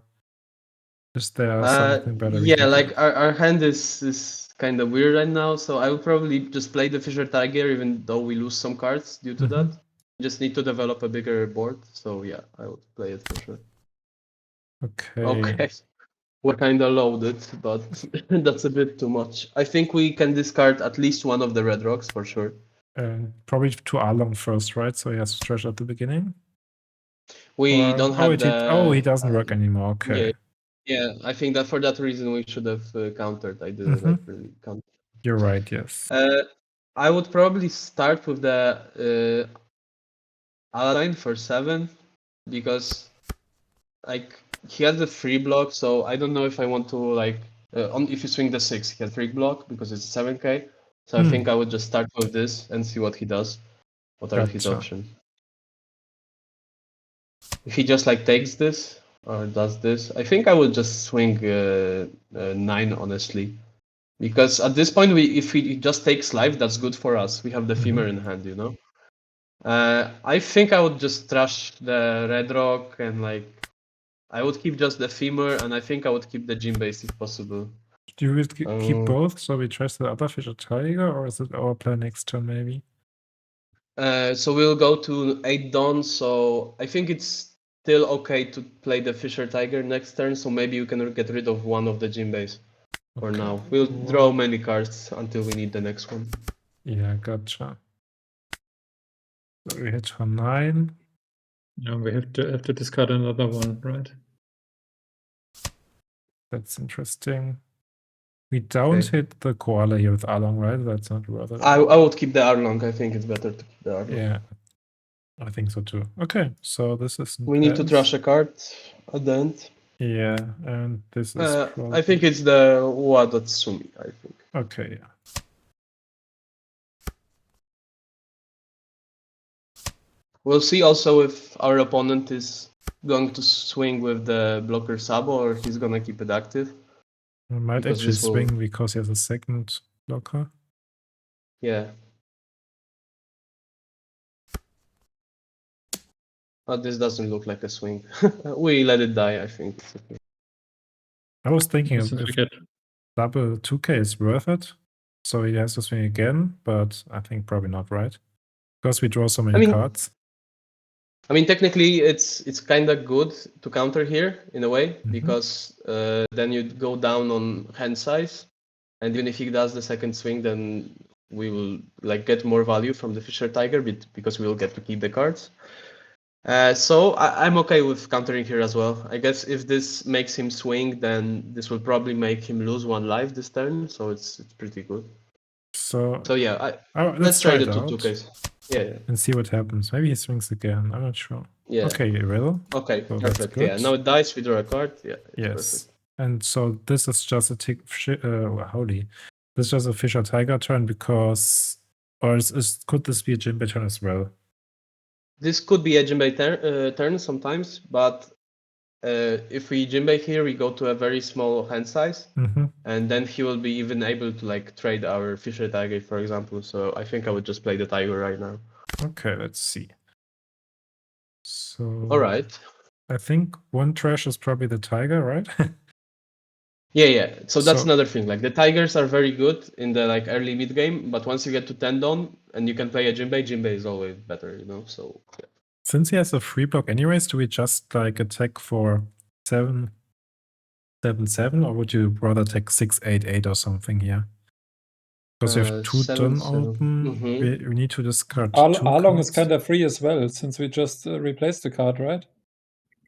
is there something better? Yeah, like our hand is kind of weird right now, so I will probably just play the Fisher Tiger even though we lose some cards due to that. Just need to develop a bigger board, so yeah, I would play it for sure. Okay. We're kind of loaded, but that's a bit too much. I think we can discard at least one of the red rocks for sure. And probably to Arlong first, right? So he has to trash at the beginning. We don't have he doesn't work anymore. Okay. Yeah, I think that for that reason we should have countered. I didn't like really counter. You're right. Yes. I would probably start with the Aladdin for 7 because like he has the free block, so I don't know if I want to like if you swing the 6, he has free block because it's 7k. So I think I would just start with this and see what he does. What are his options? If he just like takes this or does this, I think I would just swing 9 honestly, because at this point if he just takes life, that's good for us. We have the femur in hand, you know. I think I would just trash the red rock and like I would keep just the femur, and I think I would keep the Jinbe if possible. Do you keep both? So we trash the other Fisher Tiger, or is it our plan next turn maybe? So we'll go to 8 Dawn, so I think it's still okay to play the Fisher Tiger next turn, so maybe you can get rid of one of the Jinbes. for Okay. now. We'll draw many cards until we need the next one. Yeah, gotcha. So we hit for 9. Yeah, we have to discard another one, right? That's interesting. We don't hit the koala here with Along, right? That's not worth it. I would keep the Arlong. I think it's better to keep the Arlong. Yeah, I think so too. Okay, so this is. We need to trash a card at the end. Yeah, and this is. I think it's the Wadatsumi, I think. Okay, yeah. We'll see also if our opponent is going to swing with the blocker Sabo or he's gonna keep it active. We might Because actually this will- swing because he has a second blocker. Yeah. But this doesn't look like a swing. We let it die, I think. It's okay. I was thinking Since we if get double 2k is worth it, so he has to swing again, but I think probably not, right? Because we draw so many cards. I mean, technically, it's kind of good to counter here in a way because then you go down on hand size, and even if he does the second swing, then we will like get more value from the Fisher Tiger because we will get to keep the cards. So I'm okay with countering here as well. I guess if this makes him swing, then this will probably make him lose 1 life this turn. So it's pretty good. So yeah, let's try try the it out. 2Ks. Yeah. And see what happens. Maybe he swings again. I'm not sure. Yeah. Okay, he will. Okay, So that's perfect. good. Yeah, now it dies, we draw a card. Yeah, Yes. perfect. And so this is just a holy. This is just a Fisher Tiger turn because, or could this be a Jinbe turn as well? This could be a Jinbe turn sometimes, but if we Jinbe here, we go to a very small hand size, and then he will be even able to like trade our Fisher Tiger, for example. So I think I would just play the Tiger right now. Okay, let's see. So. All right. I think one trash is probably the Tiger, right? Yeah. So that's another thing. Like the Tigers are very good in the like early mid game, but once you get to Tendon and you can play a Jinbe is always better, you know. So yeah. Since he has a free block anyways, do we just like attack for 7-7, or would you rather attack 6-8-8 or something here? Because you have 2 done open, we need to discard 2 Arlong is cards. kind of free as well, since we just replaced the card, right?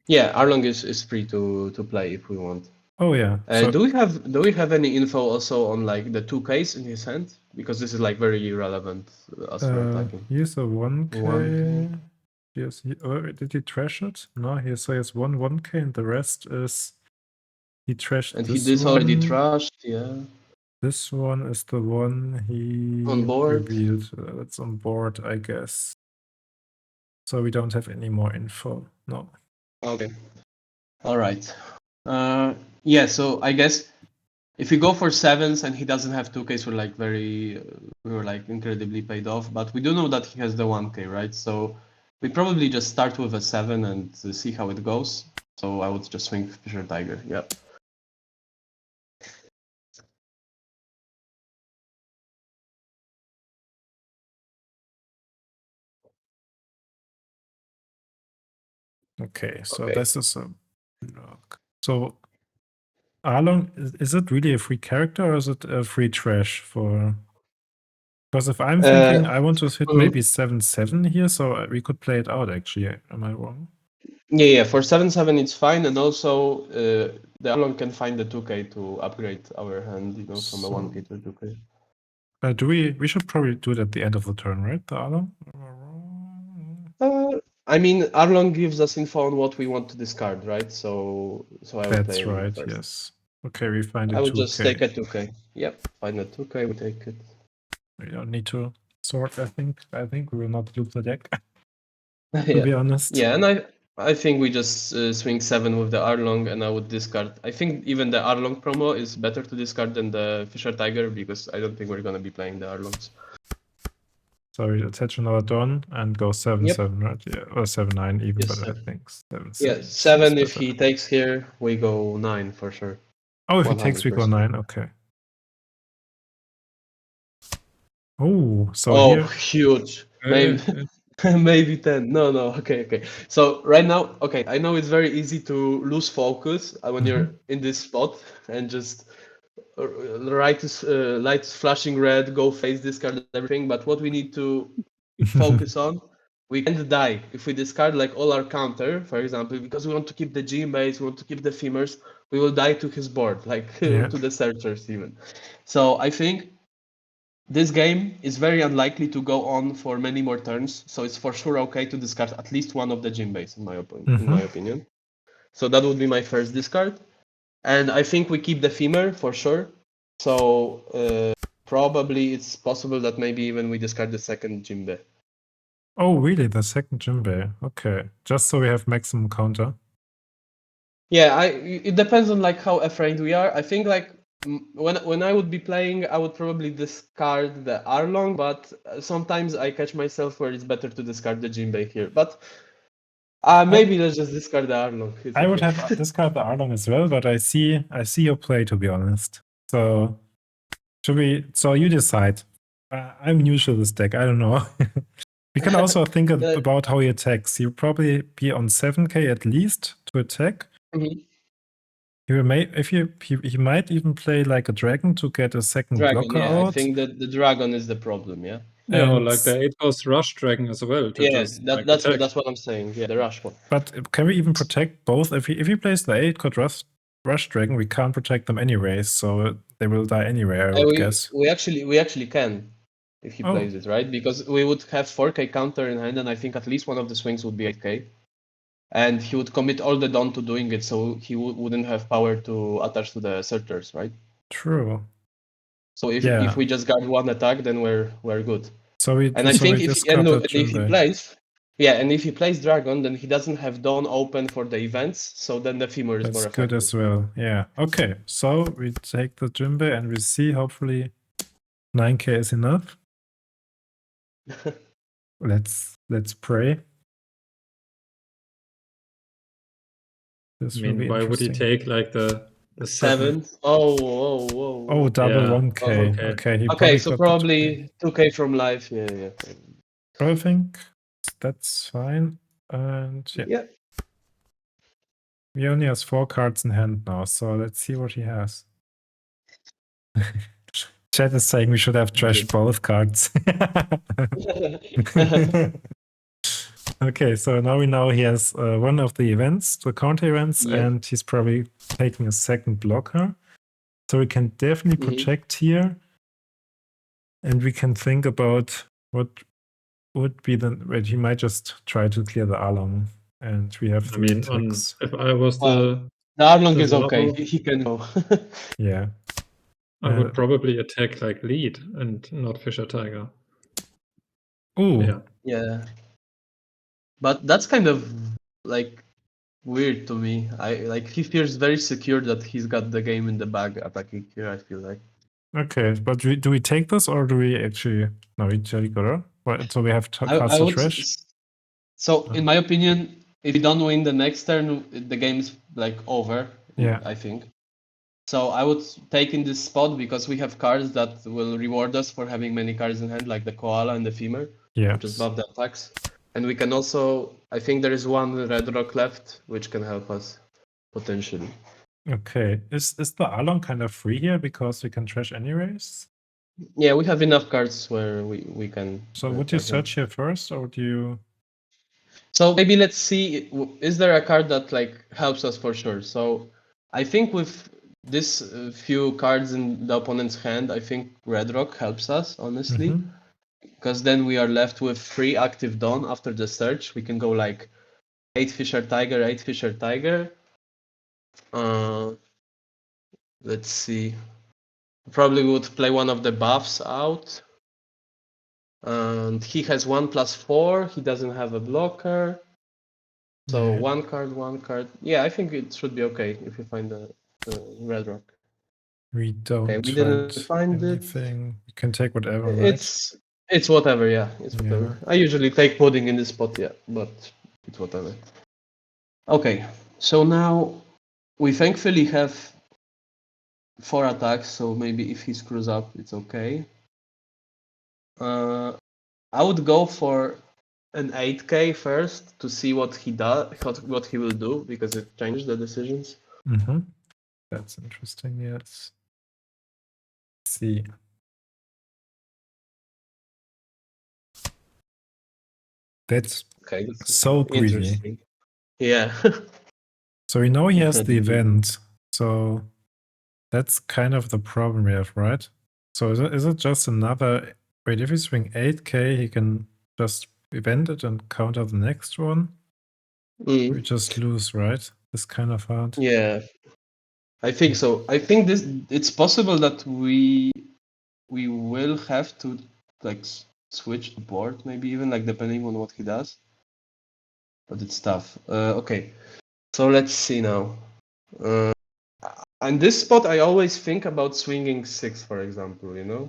Yeah, Arlong is free to play if we want. Oh yeah. Do we have any info also on like the 2Ks in his hand? Because this is like very relevant as we're attacking. Here's a 1K. Yes. Did he trash it? No, he has 1K and the rest is he trashed. And this already trashed, yeah. This one is the one he on board. revealed. That's on board, I guess. So we don't have any more info. No. Okay. All right. Yeah. So I guess if we go for 7s and he doesn't have 2Ks, we were like incredibly paid off. But we do know that he has the 1K, right? So we probably just start with a 7 and see how it goes. So I would just swing Fisher Tiger. Yeah. Okay, so this is a block. So Arlong, is it really a free character or is it a free trash for? Because if I'm thinking I want to hit maybe 7-7 here, so we could play it out actually. Am I wrong? Yeah. For 7-7 it's fine, and also the Arlong can find the 2K to upgrade our hand, you know, from a 1K to a 2K. We should probably do it at the end of the turn, right? The Arlong? I mean, Arlong gives us info on what we want to discard, right? So I would That's play right, first. Yes. Okay, we find a 2K. I would just take a 2K. Yep, find a 2K, we take it. We don't need to sort, I think. I think we will not loop the deck, to be honest. Yeah, and I think we just swing 7 with the Arlong, and I would discard. I think even the Arlong promo is better to discard than the Fisher Tiger, because I don't think we're going to be playing the Arlongs. So we attach another Dawn and go 7-7, right? Yeah, or 7-9 even, but I think 7-7. Yeah, 7 if he takes here, we go 9 for sure. Oh, if he takes, we go 9, okay. Oh, so here... huge. Maybe 10. No, okay. So right now, I know it's very easy to lose focus when you're in this spot and just light is flashing red, go face, discard everything. But what we need to focus on, we can't die if we discard like all our counter, for example, because we want to keep the Jinbes, we want to keep the femurs, we will die to his board, like Yeah. to the searchers even. So I think this game is very unlikely to go on for many more turns, so it's for sure okay to discard at least one of the Jinbes, in my opinion. So that would be my first discard. And I think we keep the femur for sure. So probably it's possible that maybe even we discard the second Jinbe. Oh, really? The second Jinbe. Okay. Just so we have maximum counter. Yeah, it depends on like how afraid we are. I think like when I would be playing, I would probably discard the Arlong, but sometimes I catch myself where it's better to discard the Jinbe here. But maybe let's just discard the Arlong. I would have discard the Arlong as well, but I see your play, to be honest. So so you decide. I'm new to this deck. I don't know. We can also think about how he attacks. He'll probably be on 7k at least to attack. Mhm. He might even play like a dragon to get a second Dragon, blocker yeah. out. I think that the dragon is the problem, yeah. Yeah, or And- like the 8-cost Rush Dragon as well. To Yeah, just, like, that's attack. what I'm saying. Yeah, the rush one. But can we even protect both? If he plays the 8-card Rush Dragon, we can't protect them anyway, so they will die anyway, I would guess. We actually can if he Oh. plays it, right? Because we would have 4k counter in hand, and I think at least one of the swings would be 8k. And he would commit all the dawn to doing it, so he wouldn't have power to attach to the searchers, right? True. So if Yeah. we just guard one attack, then we're good. So we And I think if he plays dragon, then he doesn't have dawn open for the events, so then the femur is more That's good effective. as well. Yeah. Okay. So we take the Jinbe and we see hopefully 9k is enough. Let's pray. This I will be mean, why would he interesting. take like the 7? Oh. Oh, double Yeah. 1k. Oh, okay. Okay. So probably 2k from life. Yeah. I think that's fine. And yeah. He only has 4 cards in hand now, so let's see what he has. Chat is saying we should have trashed both cards. Okay, so now we know he has one of the events, the counter events, and he's probably taking a second blocker. So we can definitely project here. And we can think about what would be the... he might just try to clear the Arlong. And we have 3 attacks. If I was the Arlong is Marvel, okay. He can go. Yeah. I would probably attack like lead and not Fisher Tiger. Oh. Yeah. But that's kind of like weird to me. He feels very secure that he's got the game in the bag attacking here, I feel like. Okay, but do we take this or do we actually... No, we take it. So we have cards to trash? So in my opinion, if you don't win the next turn, the game is like over, I think. So I would take in this spot because we have cards that will reward us for having many cards in hand, like the Koala and the Femur, which is buff the attacks. And we can also, I think there is one red rock left, which can help us potentially. Okay, is the Arlong kind of free here because we can trash anyways? Yeah, we have enough cards where we can. So would you search here first, or do you? So maybe let's see, is there a card that like helps us for sure? So I think with this few cards in the opponent's hand, I think Red Rock helps us, honestly. Because then we are left with 3 active Dawn after the search. We can go like 8 Fisher Tiger, 8 Fisher Tiger. Let's see. Probably would play one of the buffs out. And he has 1+4. He doesn't have a blocker. So 1 card. Yeah, I think it should be okay if you find the Red Rock. We don't. Okay, we didn't find anything. You can take whatever. It's whatever. Yeah, it's whatever. I usually take pudding in this spot. Yeah, but it's whatever. Okay, so now we thankfully have 4 attacks. So maybe if he screws up, it's okay. I would go for an 8k first to see what he does, what he will do, because it changed the decisions. That's interesting. Yes. see. That's Okay, that's so greedy. interesting. Yeah. So we know he has the Definitely. event. So that's kind of the problem we have, right? So is it just another... Wait, if we swing 8k, he can just event it and counter the next one? Mm. We just lose, right? It's kind of hard. Yeah, I think so. I think it's possible that we will have to like switch the board, maybe even like depending on what he does. But it's tough. Okay, so let's see now. On this spot, I always think about swinging 6, for example, you know.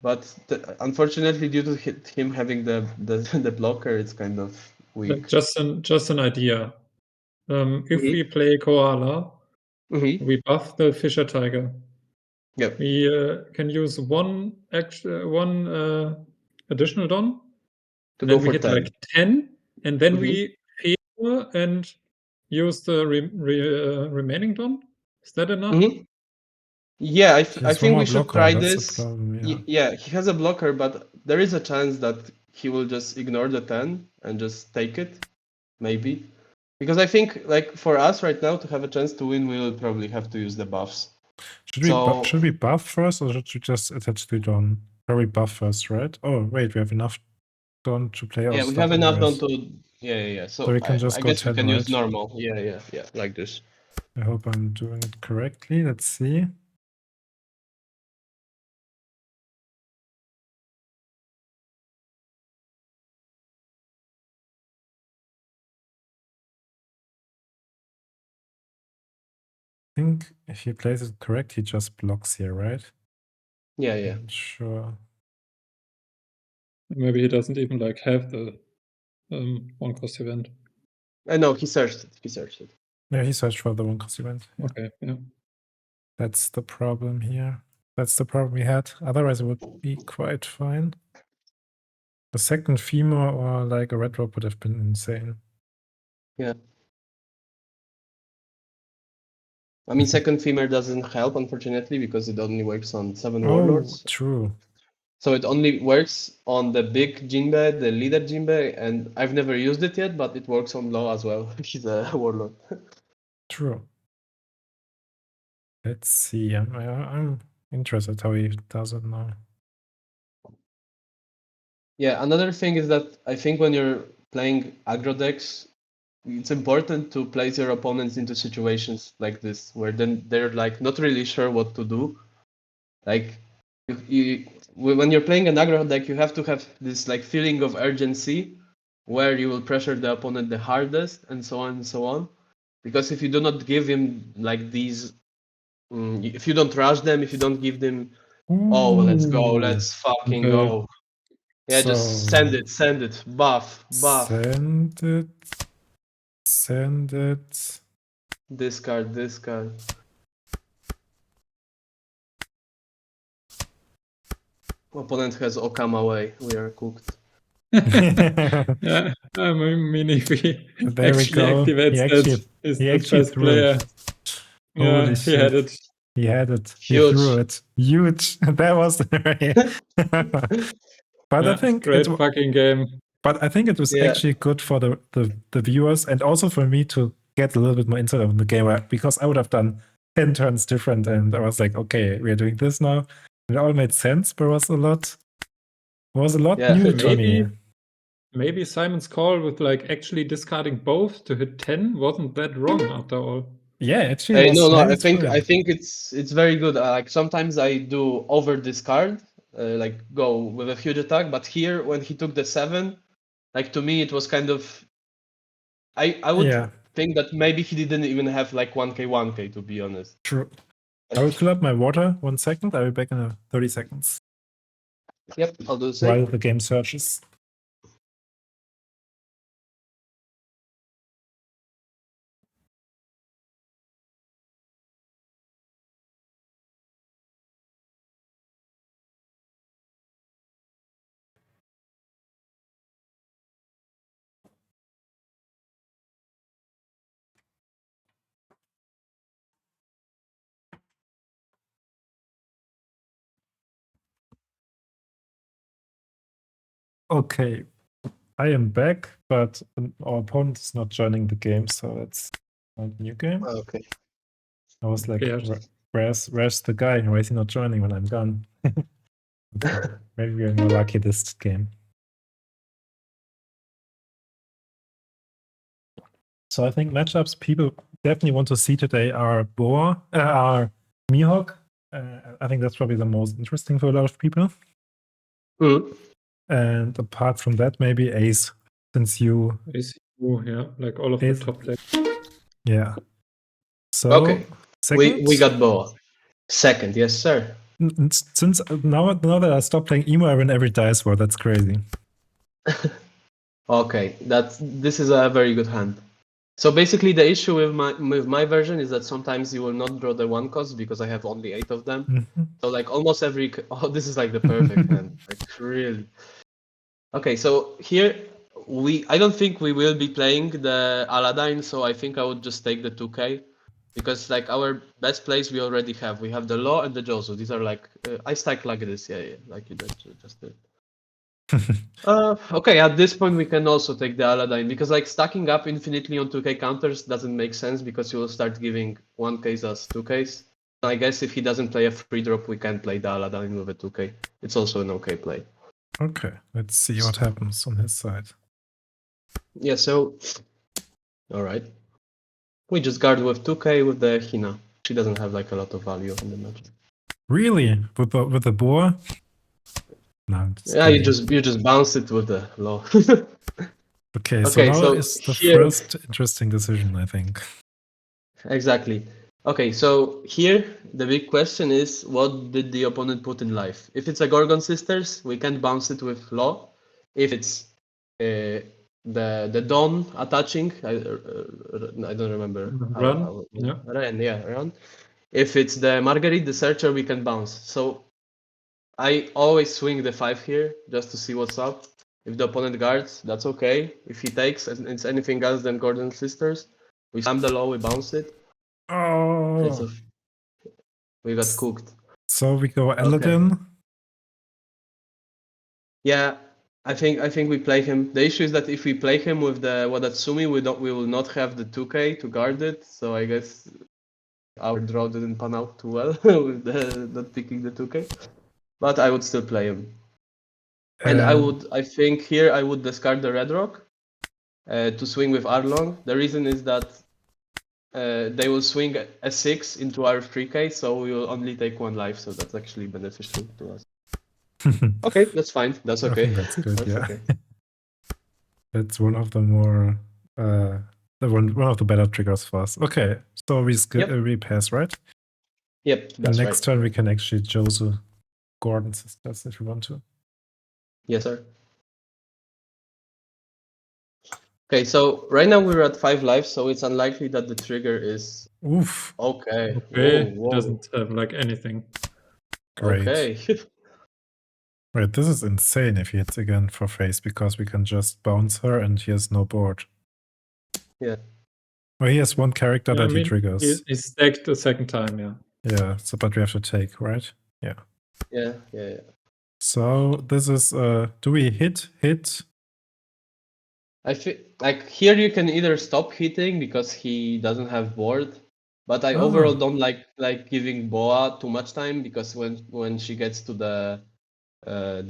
But unfortunately, due to him having the the blocker, it's kind of weak. Just an idea. If Mhm. we play Koala, Mm-hmm. we buff the Fisher Tiger. Yep. We can use one additional Don, To and go then we for hit 10. like 10, and then Mhm. we favor and use the remaining Don. Is that enough? Mhm. Yeah, I He has one think more we should blocker, try that's the this. problem, yeah. Yeah, he has a blocker, but there is a chance that he will just ignore the 10 and just take it, maybe. Because I think, like, for us right now to have a chance to win, we will probably have to use the buffs. Should we buff first, or should we just attach the Dawn? Probably buff first, right? Oh, wait, we have enough Dawn to play our Yeah, we stuff have enough anyways. down to... Yeah. So So we can just I go guess we 10, can use right? normal. Yeah, like this. I hope I'm doing it correctly. Let's see. I think if he plays it correct, he just blocks here, right? Yeah. Sure. Maybe he doesn't even like have the one cost event. No, he searched it. Yeah, he searched for the one cost event. Yeah. Okay, yeah. That's the problem here. That's the problem we had. Otherwise, it would be quite fine. The second femur or like a red rope would have been insane. Yeah. I mean, second femur doesn't help, unfortunately, because it only works on 7 warlords. True. So it only works on the big Jinbe, the leader Jinbe, and I've never used it yet, but it works on Law as well. He's a warlord. True. Let's see. I'm interested how he does it now. Yeah, another thing is that I think when you're playing aggro decks, it's important to place your opponents into situations like this, where then they're like not really sure what to do. Like when you're playing an aggro deck, you have to have this like feeling of urgency, where you will pressure the opponent the hardest, and so on and so on. Because if you do not give him like these, if you don't rush them, if you don't give them, oh, let's go, let's fucking Okay. go. Yeah, just So- send it, buff. Send it. Discard. Opponent has Okama way. We are cooked. Yeah, I mean, if he There we actually go. activates that, he's he the actually best threw player. it. Yeah, Holy he had shit. it. He had it. He Huge. threw it. Huge. That was But I think great fucking game. But I think it was Yeah. actually good for the viewers and also for me to get a little bit more insight on the game, because I would have done 10 turns different, and I was like, okay, we're doing this now. It all made sense, but it was a lot Yeah, new to me. Maybe Simon's call with like actually discarding both to hit 10 wasn't that wrong after all. Yeah, actually, no. maybe I it's think it's very good. Like sometimes I do over discard, like go with a huge attack. But here, when he took the 7, like to me, it was kind of. I would Yeah. think that maybe he didn't even have like 1k to be honest. True. I will fill up my water 1 second. I will be back in 30 seconds Yep, I'll do the same. while the game searches. Okay, I am back, but our opponent is not joining the game, so it's a new game. Okay. I was like, Yes. where's the guy? Why is he not joining when I'm gone? Okay, maybe we're more lucky this game. So I think matchups people definitely want to see today are are Mihawk. I think that's probably the most interesting for a lot of people. Mm. And apart from that, maybe Ace, since you. ACU, yeah, like all of Ace, the top decks. yeah. So Okay. second, We got Boa. Second, yes, sir. Since now that I stopped playing emo, I win every dice war. That's crazy. Okay, this is a very good hand. So basically, the issue with my version is that sometimes you will not draw the 1 cost because I have only 8 of them. Mm-hmm. So like almost every this is like the perfect hand, like really. Okay, so here I don't think we will be playing the Aladdin, so I think I would just take the 2K because like our best plays we already have. We have the Law and the Josu. These are like I stack like this, yeah, like you just did. Okay, at this point we can also take the Aladdin because like stacking up infinitely on 2K counters doesn't make sense because you will start giving 1Ks as 2Ks. I guess if he doesn't play a free drop, we can play the Aladdin with a 2K. It's also an okay play. Okay, let's see what happens on his side. Yeah, so alright. We just guard with 2K with the Hina. She doesn't have like a lot of value in the match. Really? With the boar? No, yeah, you just bounce it with the Law. Okay, so Okay, now so is the here- first interesting decision, I think. Exactly. Okay, so here the big question is what did the opponent put in life? If it's a Gorgon Sisters, we can bounce it with Law. If it's the Dawn attaching, I don't remember. Run, yeah. Run. If it's the Marguerite, the Searcher, we can bounce. So I always swing the 5 here just to see what's up. If the opponent guards, that's okay. If he takes and it's anything else than Gorgon Sisters, we slam the Law, we bounce it. Oh, We got cooked. so we go Aladdin. Yeah, I think we play him. The issue is that if we play him with the Wadatsumi, we will not have the 2K to guard it. So I guess our draw didn't pan out too well with not picking the 2K. But I would still play him. And I think here I would discard the Red Rock to swing with Arlong. The reason is that they will swing a 6 into our 3K, so we will only take 1 life. So that's actually beneficial to us. Okay, that's fine. That's okay. I think that's good. That's Yeah, okay. that's one of the more one of the better triggers for us. Okay, so we pass, right? Yep, The that's next right. turn we can actually Josu Gordon Sisters if we want to. Yes, sir. Okay, so right now we're at 5 lives, so it's unlikely that the trigger is Oof. okay. Okay, Whoa. doesn't have like anything. Great. Okay. Right, this is insane if he hits again for face because we can just bounce her and he has no board. Yeah. Well, he has one character that he triggers. He stacked a second time, yeah. Yeah, so but we have to take, right? Yeah. Yeah. So this is do we hit? I feel like here you can either stop hitting because he doesn't have board, but I overall don't like giving Boa too much time because when she gets to the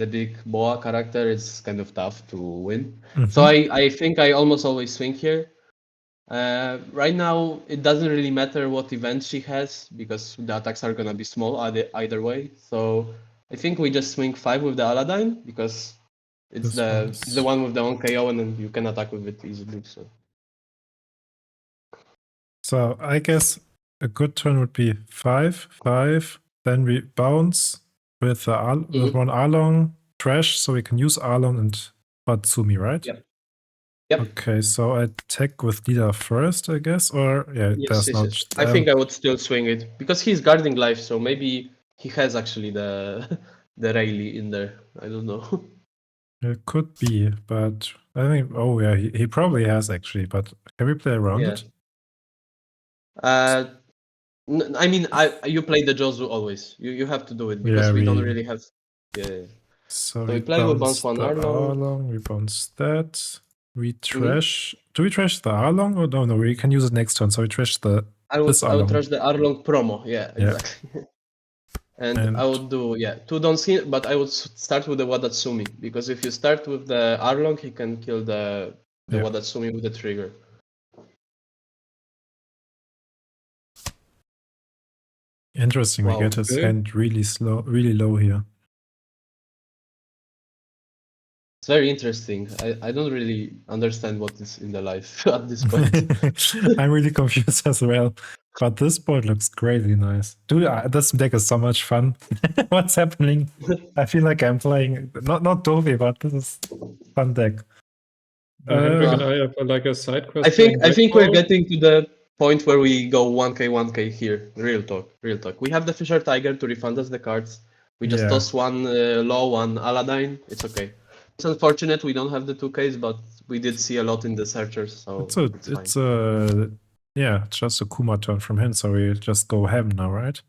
big Boa character, it's kind of tough to win. So I think I almost always swing here. Right now, it doesn't really matter what event she has because the attacks are gonna be small either way. So I think we just swing 5 with the Aladdin because it's the one with the 1 KO and then you can attack with it easily. So I guess a good turn would be 5, then we bounce with with one Arlong trash, so we can use Arlong and Batsumi, right? Yep. Okay, so I attack with leader first, I guess, or Yes. I think I would still swing it because he's guarding life, so maybe he has actually the Rayleigh in there. I don't know. It could be, but I think he probably has actually, but can we play around it? I mean, you play the Josu always. You have to do it because we don't really have. Yeah. So we play with bounce bounce one the Arlong. Arlong, we bounce that. We trash. Do we trash the Arlong? Or no, we can use it next turn. So we trash I would Arlong. trash the Arlong promo. Yeah, Yeah. exactly. And I would do, two don't see it, but I would start with the Wadatsumi, because if you start with the Arlong, he can kill the Wadatsumi with the trigger. Interesting. Wow, We get his okay. hand really low here. It's very interesting. I don't really understand what is in the life at this point. I'm really confused as well. But this board looks crazy nice. Dude, this deck is so much fun. What's happening? I feel like I'm playing, not Dovey, but this is fun deck. Hendrik and I have like a side quest. I think we're Blackball. getting to the point where we go 1k here. Real talk. We have the Fisher Tiger to refund us the cards. We just toss one Law, one Aladdin. It's okay. It's unfortunate we don't have the 2Ks, but we did see a lot in the searchers, so it's fine. Yeah, it's just a Kuma turn from him, so we just go ham now, right?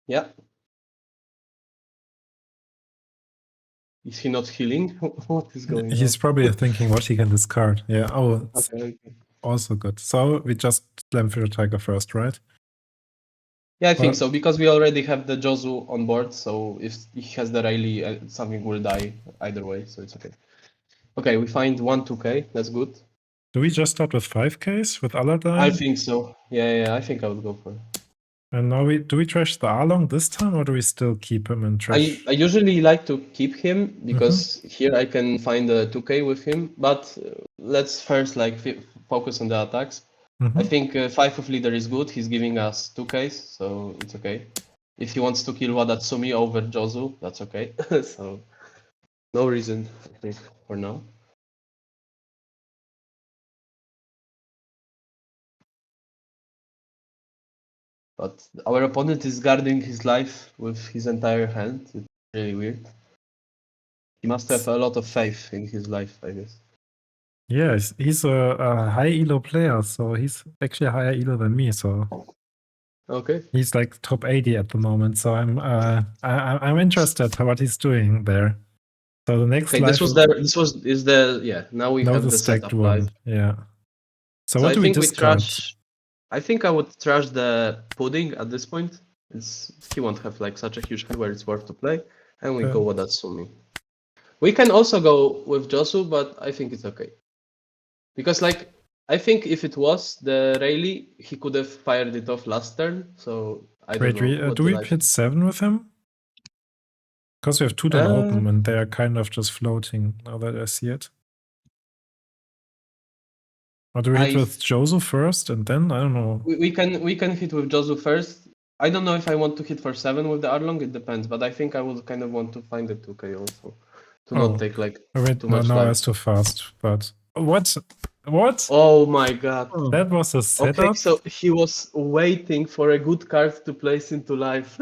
Yeah. Is he not healing? What is going on? He's probably thinking what he can discard. Yeah, it's Okay. also good. So we just slam Fisher Tiger first, right? Yeah, I think so, because we already have the Jozu on board, so if he has the Rayleigh, something will die either way, so it's okay. Okay, we find 1-2K, that's good. Do we just start with 5Ks with Aladdin? I think so. Yeah, I think I would go for it. And now do we trash the Arlong this time, or do we still keep him and trash? I usually like to keep him, because here I can find a 2K with him, but let's first focus on the attacks. I think 5 of leader is good, he's giving us 2Ks, so it's okay. If he wants to kill Wadatsumi over Jozu, that's okay. So no reason, I think, for now. But our opponent is guarding his life with his entire hand. It's really weird. He must have a lot of faith in his life, I guess. Yeah, he's a high elo player, so he's actually a higher elo than me. So okay, he's like top 80 at the moment. So I'm interested what he's doing there. So the next okay, now we have the stacked setup one. live. Yeah. So I what do we think discard? I think I would trash the pudding at this point. He won't have such a huge hand where it's worth to play, and we go Wadatsumi. We can also go with Josu, but I think it's okay. Because I think if it was the Rayleigh, he could have fired it off last turn, so I don't know. Do we hit 7 with him? Because we have 2 done open and they are kind of just floating now that I see it. Or do we hit with Josu first and then? I don't know. We can hit with Josu first. I don't know if I want to hit for 7 with the Arlong, it depends, but I think I would kind of want to find the 2K also. To not take too much no, life. that's too fast, but what? Oh my god. That was a setup? Okay, so he was waiting for a good card to place into life.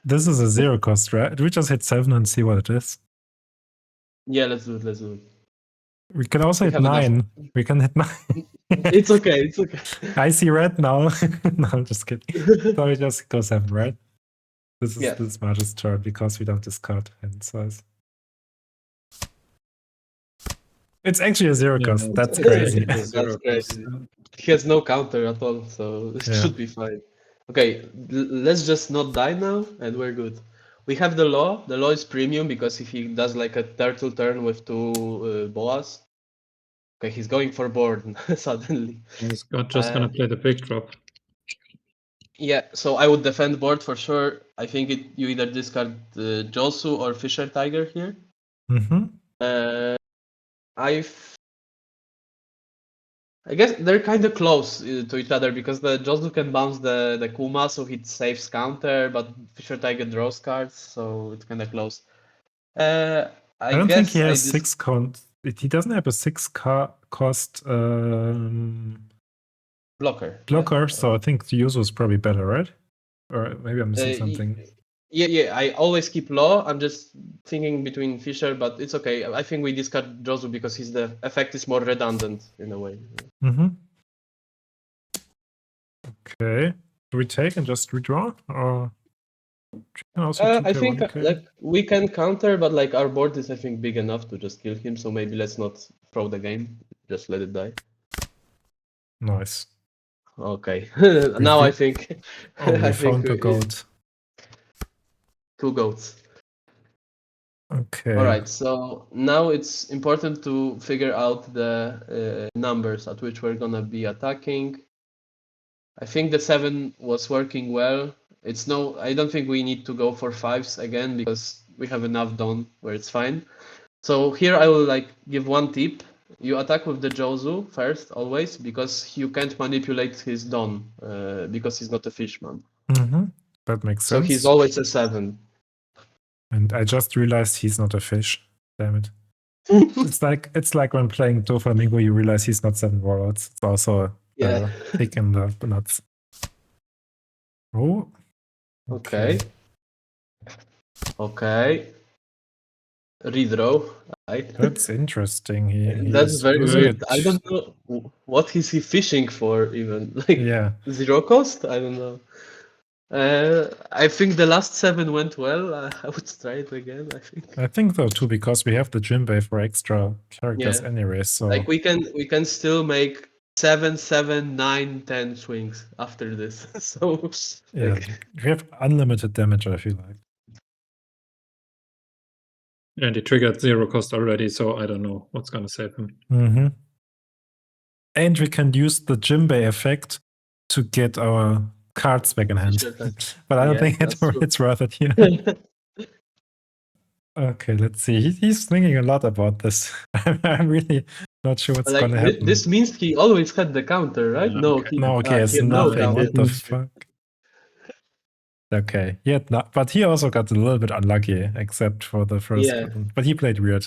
This is a 0 cost, right? Do we just hit 7 and see what it is? Yeah, let's do it. We can also hit 9. We can hit 9. It's okay. I see red now. No, I'm just kidding. So we just go 7, right? This is the smartest turn because we don't discard hand size. It's actually a 0 cost. That's crazy. That's crazy. He has no counter at all, so it should be fine. Okay, let's just not die now, and we're good. We have the law. The law is premium because if he does a turtle turn with 2 boas, okay, he's going for board suddenly. He's just gonna play the big drop. Yeah, so I would defend board for sure. I think you either discard Josu or Fisher Tiger here. I guess they're kind of close to each other because the Josu can bounce the Kuma, so he saves counter, but Fisher Tiger draws cards, so it's kind of close. I don't think he has 6 count. He doesn't have a 6 cost blocker, so I think the Yuzu is probably better, right? Or maybe I'm missing something. Yeah, I always keep law. I'm just thinking between Fisher, but it's okay. I think we discard Josu because the effect is more redundant in a way. Okay. Do we take and just redraw? Or can also I 2k, think 1k. like we can counter, but like our board is I think big enough to just kill him. So maybe let's not throw the game. Just let it die. Nice. Okay. Now I we- think Oh, we I think found the goat. 2 goats. Okay. All right. So now it's important to figure out the numbers at which we're gonna be attacking. I think the 7 was working well. I don't think we need to go for 5s again because we have enough Dawn where it's fine. So here I will like give one tip. You attack with the Jozu first, always, because you can't manipulate his Dawn, because he's not a fishman. That makes So sense. he's always a 7. And I just realized he's not a fish. Damn it. It's like when playing Doflamingo, you realize he's not 7 warlords. It's also Yeah. thick in the nuts. Oh. Okay. Redraw. Right. That's interesting. That's He's very weird. good. I don't know what is he fishing for even. Like Yeah. 0 cost? I don't know. I think the last 7 went well. I would try it again, I think. I think though too, because we have the Jinbe for extra characters Yeah. anyway. So Like we can still make 7, 7, 9, 10 swings after this. So yeah, like, we have unlimited damage, I feel like. And he triggered 0 cost already, so I don't know what's gonna save him. And we can use the Jinbe effect to get our cards back in hand. But I don't think it's worth it here. Okay, let's see. He's thinking a lot about this. I'm really not sure what's like gonna happen. this means he always had the counter, right? Yeah, No, okay. It's he had nothing. counter. What the fuck? Okay, but he also got a little bit unlucky, except for the first one. But he played weird.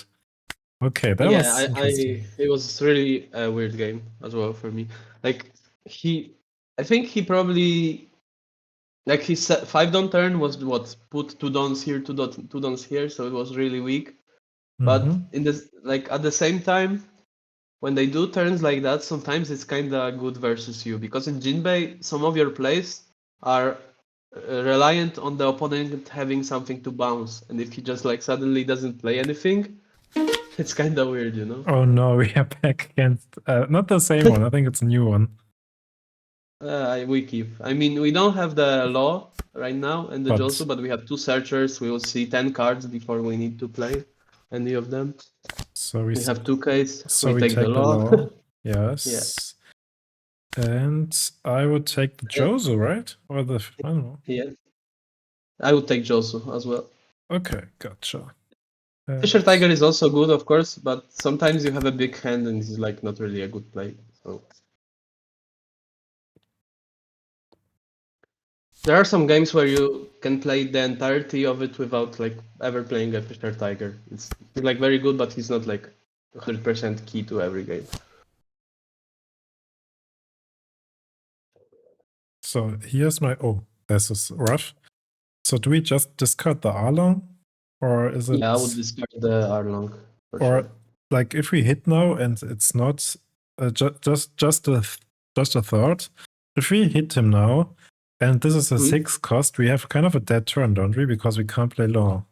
Okay, that was interesting. It was really a weird game as well for me. Like I think he probably like his 5 Dawn turn was what, put 2 Dawns here, 2 Dawns here, so it was really weak. But in this, like at the same time, when they do turns like that, sometimes it's kind of good versus you, because in Jinbe some of your plays are reliant on the opponent having something to bounce, and if he just like suddenly doesn't play anything, it's kind of weird, you know. Oh no, we are back against not the same one. I think it's a new one. We keep. I mean, we don't have the law right now and the Josu, but we have 2 searchers. We will see 10 cards before we need to play any of them. So we have 2Ks. So we take the law. Yes. And I would take the Josu, right? Or the I don't know. Yeah. I would take Josu as well. Okay, gotcha. Fisher Tiger is also good, of course, but sometimes you have a big hand and it's like not really a good play. So there are some games where you can play the entirety of it without like ever playing a Fisher Tiger. It's like very good, but he's not like 100% key to every game. So here's my this is rough. So do we just discard the Arlong? Or is it? Yeah, I would discard the Arlong. Or sure. Like if we hit now and it's not just a thought. If we hit him now and this is a 6 cost, we have kind of a dead turn, don't we? Because we can't play law.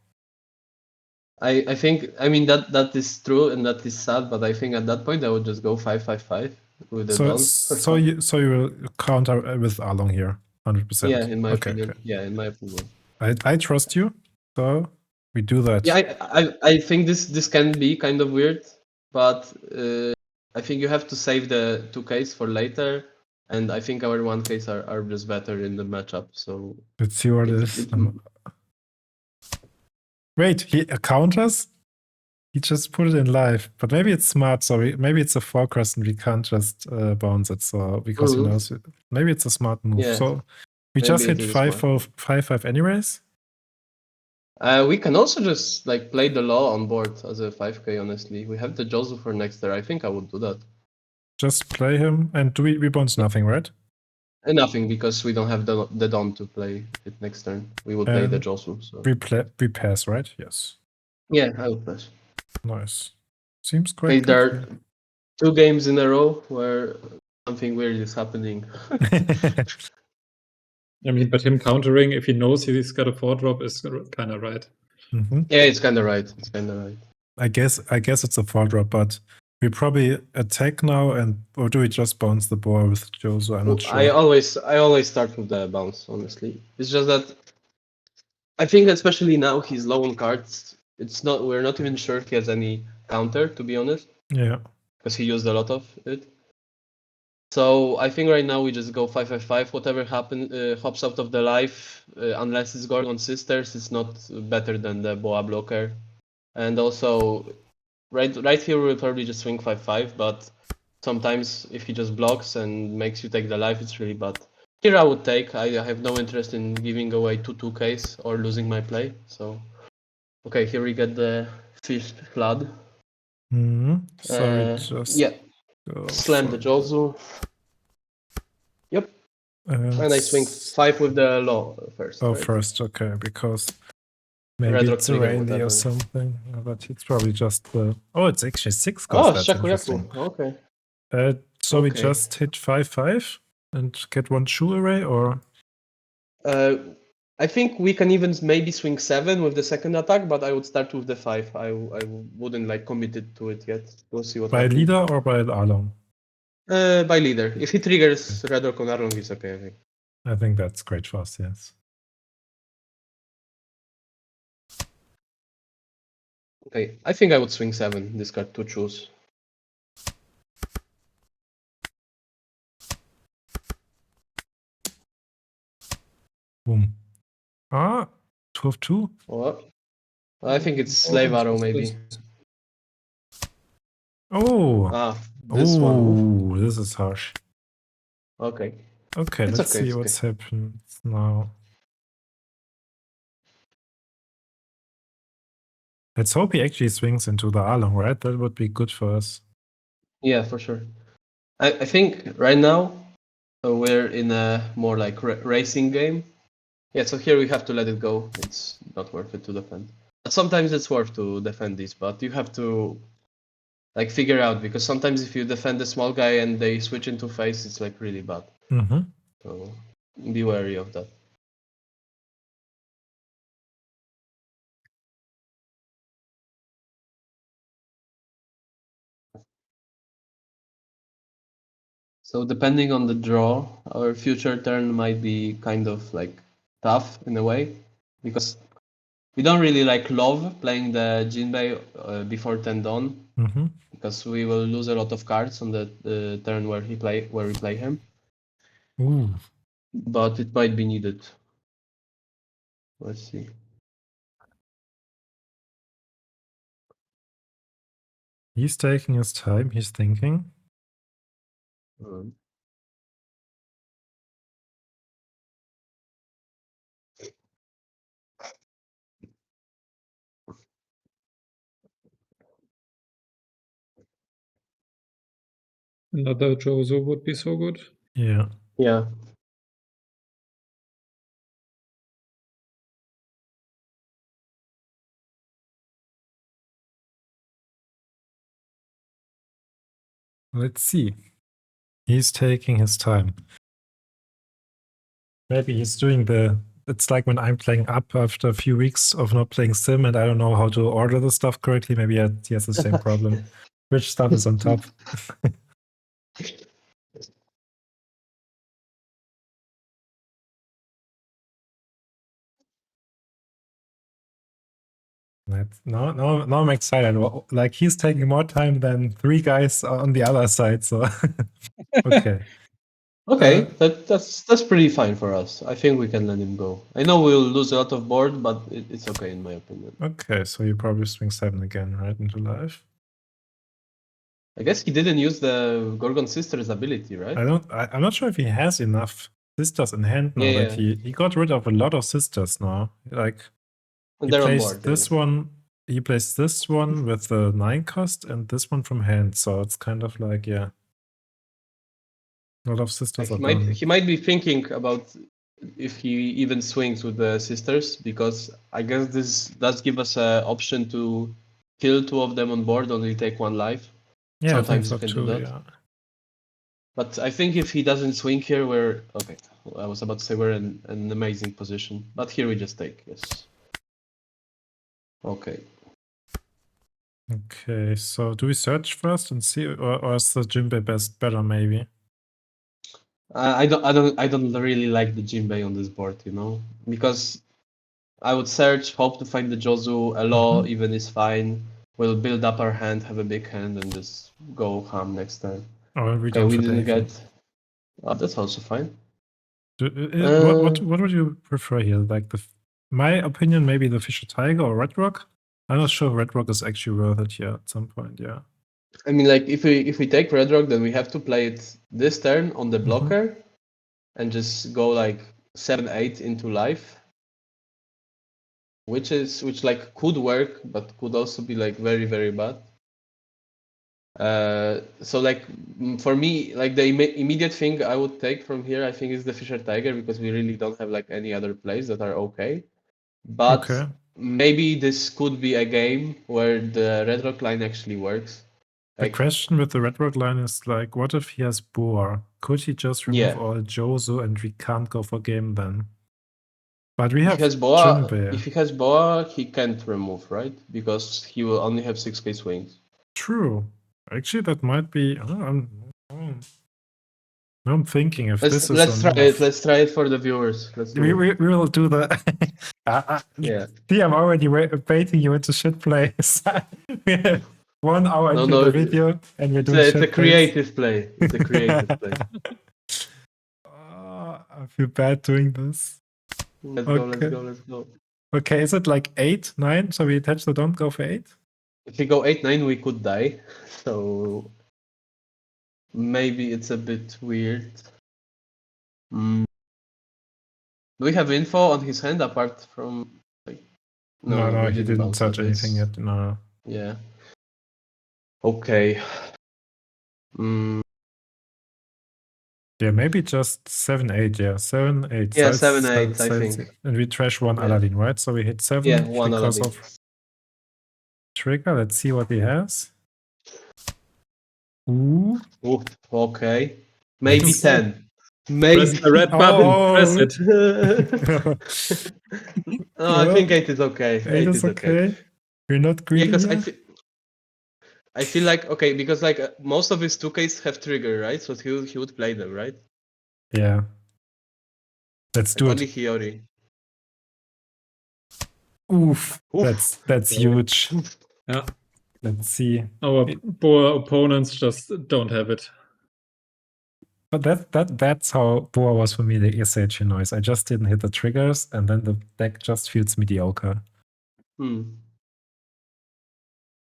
I think, I mean that is true and that is sad, but I think at that point I would just go 5/5/5 with the Dawn. So you will counter with Arlong here, 100%. Yeah, in my opinion. Okay. Yeah, in my opinion. I trust you, so we do that. Yeah, I think this can be kind of weird, but I think you have to save the 2Ks for later, and I think our 1Ks are just better in the matchup. So let's see what it is. Wait, he counters? He just put it in live, but maybe it's smart. So maybe it's a 4 crescent. We can't just bounce it. So because he knows it. Maybe it's a smart move. Yeah, so we just hit 5/5 anyways. We can also just like play the law on board as a 5K. Honestly, we have the Josu for next turn. I think I would do that. Just play him, and do we bounce nothing, right? Nothing, because we don't have the Dawn to play it next turn. We will play the Josu. So we pass, right? Yes. Yeah, I will pass. Nice. Seems quite good. There are 2 games in a row where something weird is happening. I mean, but him countering if he knows he's got a 4-drop is kind of right. Yeah, it's kind of right. It's kind of right. I guess it's a 4-drop, but we probably attack now, or do we just bounce the board with Jozo? I'm not sure. I always start with the bounce. Honestly, it's just that I think especially now he's low on cards. We're not even sure if he has any counter, to be honest. Yeah. Because he used a lot of it. So I think right now we just go 5/5/5. Whatever hops out of the life, unless it's Gorgon Sisters, it's not better than the Boa blocker. And also, right here we'll probably just swing 5/5. But sometimes if he just blocks and makes you take the life, it's really bad. Here I would take. I have no interest in giving away 2/2Ks or losing my play. So, okay, here we get the fifth flood. So just yeah. Slam the Jozu. Yep. And I swing 5 with the law first. Oh, right? first, okay, because maybe Red Rock it's a trigger, rainy whatever. or something. But it's probably just the. Oh, it's actually 6 Oh, cost. That's Shaku interesting. Yaku. Okay. So we Okay. just hit 5/5 and get one shoe array, or I think we can even maybe swing 7 with the second attack, but I would start with the 5. I wouldn't like committed to it yet. We'll see what by happens. leader or by Along? By leader. If he triggers Red Rock on Arlong, it's okay, I think. I think that's great for us, yes. Okay, I think I would swing 7, discard 2 choose. Boom. 12-2? Well, I think it's Slave Arrow, maybe. Oh! This one. Oh, this is harsh. Okay. Okay, It's let's okay, see it's what's happened now. Let's hope he actually swings into the Arlong, right? That would be good for us. Yeah, for sure. I think right now we're in a more like racing game. Yeah, so here we have to let it go. It's not worth it to defend. But sometimes it's worth to defend these, but you have to like figure out, because sometimes if you defend the small guy and they switch into face, it's like really bad. So be wary of that. So depending on the draw, our future turn might be kind of like tough in a way, because we don't really like love playing the Jinbe before 10 dawn, because we will lose a lot of cards on the turn where we play him. Ooh. But it might be needed. Let's see. He's taking his time. He's thinking. Another Jozo would be so good. Yeah. Yeah. Let's see. He's taking his time. Maybe he's doing it's like when I'm playing up after a few weeks of not playing Sim and I don't know how to order the stuff correctly. Maybe he has the same problem. Which stuff is on top? Now I'm excited. Like he's taking more time than 3 guys on the other side. So okay. Okay, that's pretty fine for us. I think we can let him go. I know we'll lose a lot of board, but it's okay in my opinion. Okay, so you probably swing 7 again, right, into life? I guess he didn't use the Gorgon Sisters ability, right? I'm not sure if he has enough sisters in hand now. Yeah, that he got rid of a lot of sisters now. Like he they're on plays board. this one. He plays this one with the 9 cost and this one from hand. So it's kind of like, yeah, a lot of sisters are done. He might be thinking about if he even swings with the sisters, because I guess this does give us an option to kill 2 of them on board, only take 1 life. Yeah, Sometimes I you think can so do too, that. yeah. But I think if he doesn't swing here, we're okay. I was about to say we're in an amazing position, but here we just take, yes. Okay. Okay, so do we search first and see, or is the Jinbe better maybe? I don't really like the Jinbe on this board, you know, because I would search, hope to find the Jozu, a law even is fine. We'll build up our hand, have a big hand, and just go ham next time. Or we Okay, don't we fit didn't anything. get. Oh, that's also fine. What would you prefer here? Like my opinion, maybe the Fisher Tiger or Red Rock. I'm not sure Red Rock is actually worth it here at some point. Yeah. I mean, like if we take Red Rock, then we have to play it this turn on the blocker, and just go like 7-8 into life, which like could work, but could also be like very very bad. So like for me, like the immediate thing I would take from here, I think, is the Fisher Tiger, because we really don't have like any other plays that are okay. But Okay. maybe this could be a game where the Red Rock line actually works. The Like, question with the Red Rock line is like, what if he has Boar? Could he just remove yeah, all Jozu and we can't go for game then? But we if have he has Boa, Jinbe. if he has Boa, he can't remove, right? Because he will only have 6k swings. True. Actually, that might be. I'm thinking if this is Let's a try move. it. Let's try it for the viewers. Let's do We it. will do the. Yeah. See, I'm already baiting you into shit plays. We have 1 hour No, into no, the video and we're doing it's shit a creative play. It's a creative play. I feel bad doing this. Let's Okay. go. Let's go. Okay, is it like 8, 9? So we attach the don't go for 8? If we go 8-9, we could die. So maybe it's a bit weird. Do we have info on his hand apart from like? No, we he didn't answer touch anything this. yet. No. Yeah. Okay. Yeah, maybe just 7, 8. Yeah, 7, 8. Yeah, Sides, 7-8, I sides, think. and we trash 1 Yeah. Aladdin, right? So we hit 7 Yeah, one because Aladdin. of trigger. Let's see what he has. Ooh. Ooh, okay. Maybe Nice. 10. Maybe. Press the red button. Press it. No, I think 8 is okay. 8 is okay. We're not greedy. Yeah, because I feel like, okay, because like most of his 2Ks have trigger, right? So he would play them, right? Yeah. Let's do Only it. Hiyori. Oof. That's huge. Yeah. Let's see. Our Boa opponents just don't have it. But that's how Boa was for me, the SH noise. I just didn't hit the triggers, and then the deck just feels mediocre.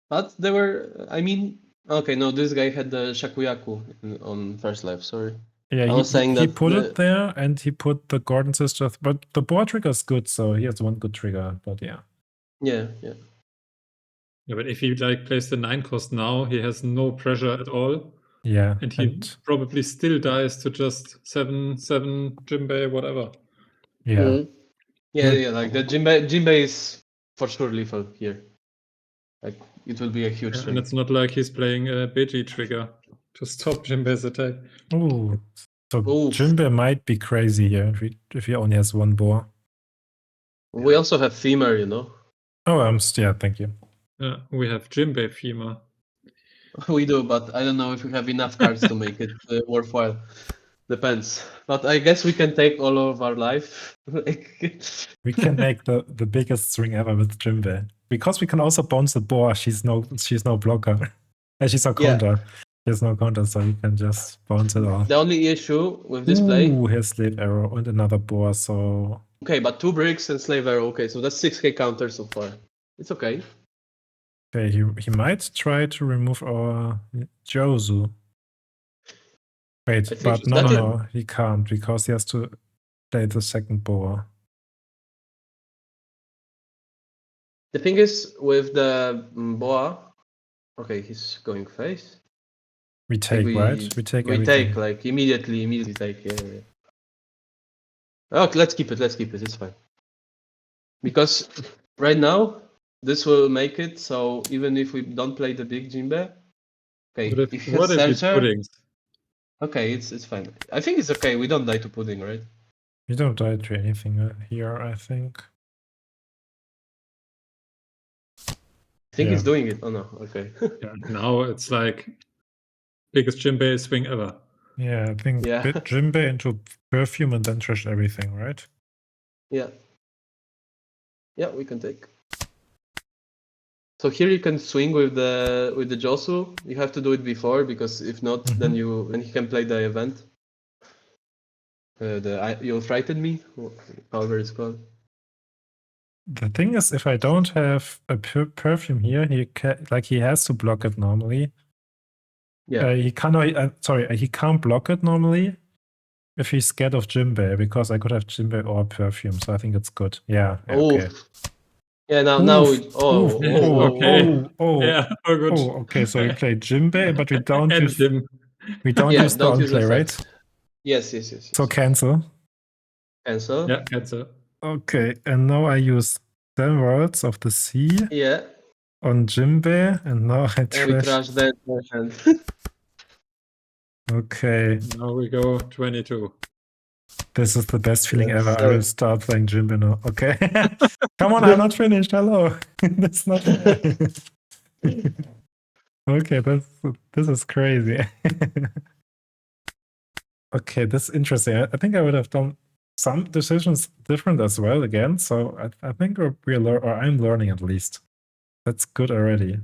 But they were, I mean, okay, no, this guy had the Shakuyaku on first life, sorry. Yeah, I was saying he that put it there, and he put the Gordon sisters, but the Boa trigger is good, so he has 1 good trigger, but yeah. Yeah, but if he like plays the 9 cost now, he has no pressure at all. Yeah. And he probably still dies to just 7/7 Jinbe, whatever. Yeah. Yeah, like the Jinbe is for sure lethal here. Like it will be a huge and it's not like he's playing a Beiji trigger to stop Jinbe's attack. Oh, so Jinbe might be crazy here if he only has 1 Boa. We also have Femur, you know. Oh, yeah, thank you. We have Jinbe Femur. We do, but I don't know if we have enough cards to make it worthwhile. Depends. But I guess we can take all of our life. We can make the biggest swing ever with Jinbe. Because we can also bounce the Boa. She's no blocker. And she's a counter. There's no counter, so we can just bounce it all. The only issue with this play. Ooh, here's Slave Arrow and another Boa, so. Okay, but 2 bricks and Slave Arrow. Okay, so that's 6k counter so far. It's okay. Okay, he might try to remove our Jozu. Wait, but no, he can't because he has to play the second Boa. The thing is, with the Boa, okay, he's going face. We take, right? We take everything. Like, immediately take, yeah. Okay, let's keep it, it's fine. Because right now, this will make it, so even if we don't play the big Jinbe, okay, if he has Searcher, Okay, it's fine. I think it's okay. We don't die to pudding, right? You don't die to anything here, I think. I think Yeah. he's doing it. Oh no, okay. Yeah, now it's like biggest Jinbe swing ever. Yeah, I think Yeah. Jinbe into perfume and then trash everything, right? Yeah. Yeah, we can take. So here you can swing with the Josu. You have to do it before because if not, then he can play the event. You frightened me, however it's called. The thing is, if I don't have a perfume here, he has to block it normally. Yeah. He cannot. He can't block it normally if he's scared of Jinbe, because I could have Jinbe or perfume, so I think it's good. Yeah. Okay. Yeah. Now. Oof, We, Okay. oh. Yeah, oh good. Oh, okay. So we play Jinbe, but we don't And use him. we don't Yeah, use the don't use on-play, effects. right? Yes. So cancel. Cancel. Yeah, cancel. Okay, and now I use 7 words of the sea Yeah. on Jinbe, and now I And we trash. trash that hand. Okay, Now we go 22. this is the best feeling Yes, ever. I sir. will start playing Jinbe now. Okay. Come on, I'm not finished. Hello. That's not fair. Okay, this is crazy. Okay, this is interesting. I think I would have done some decisions different as well again. So I think I'm learning at least. That's good already.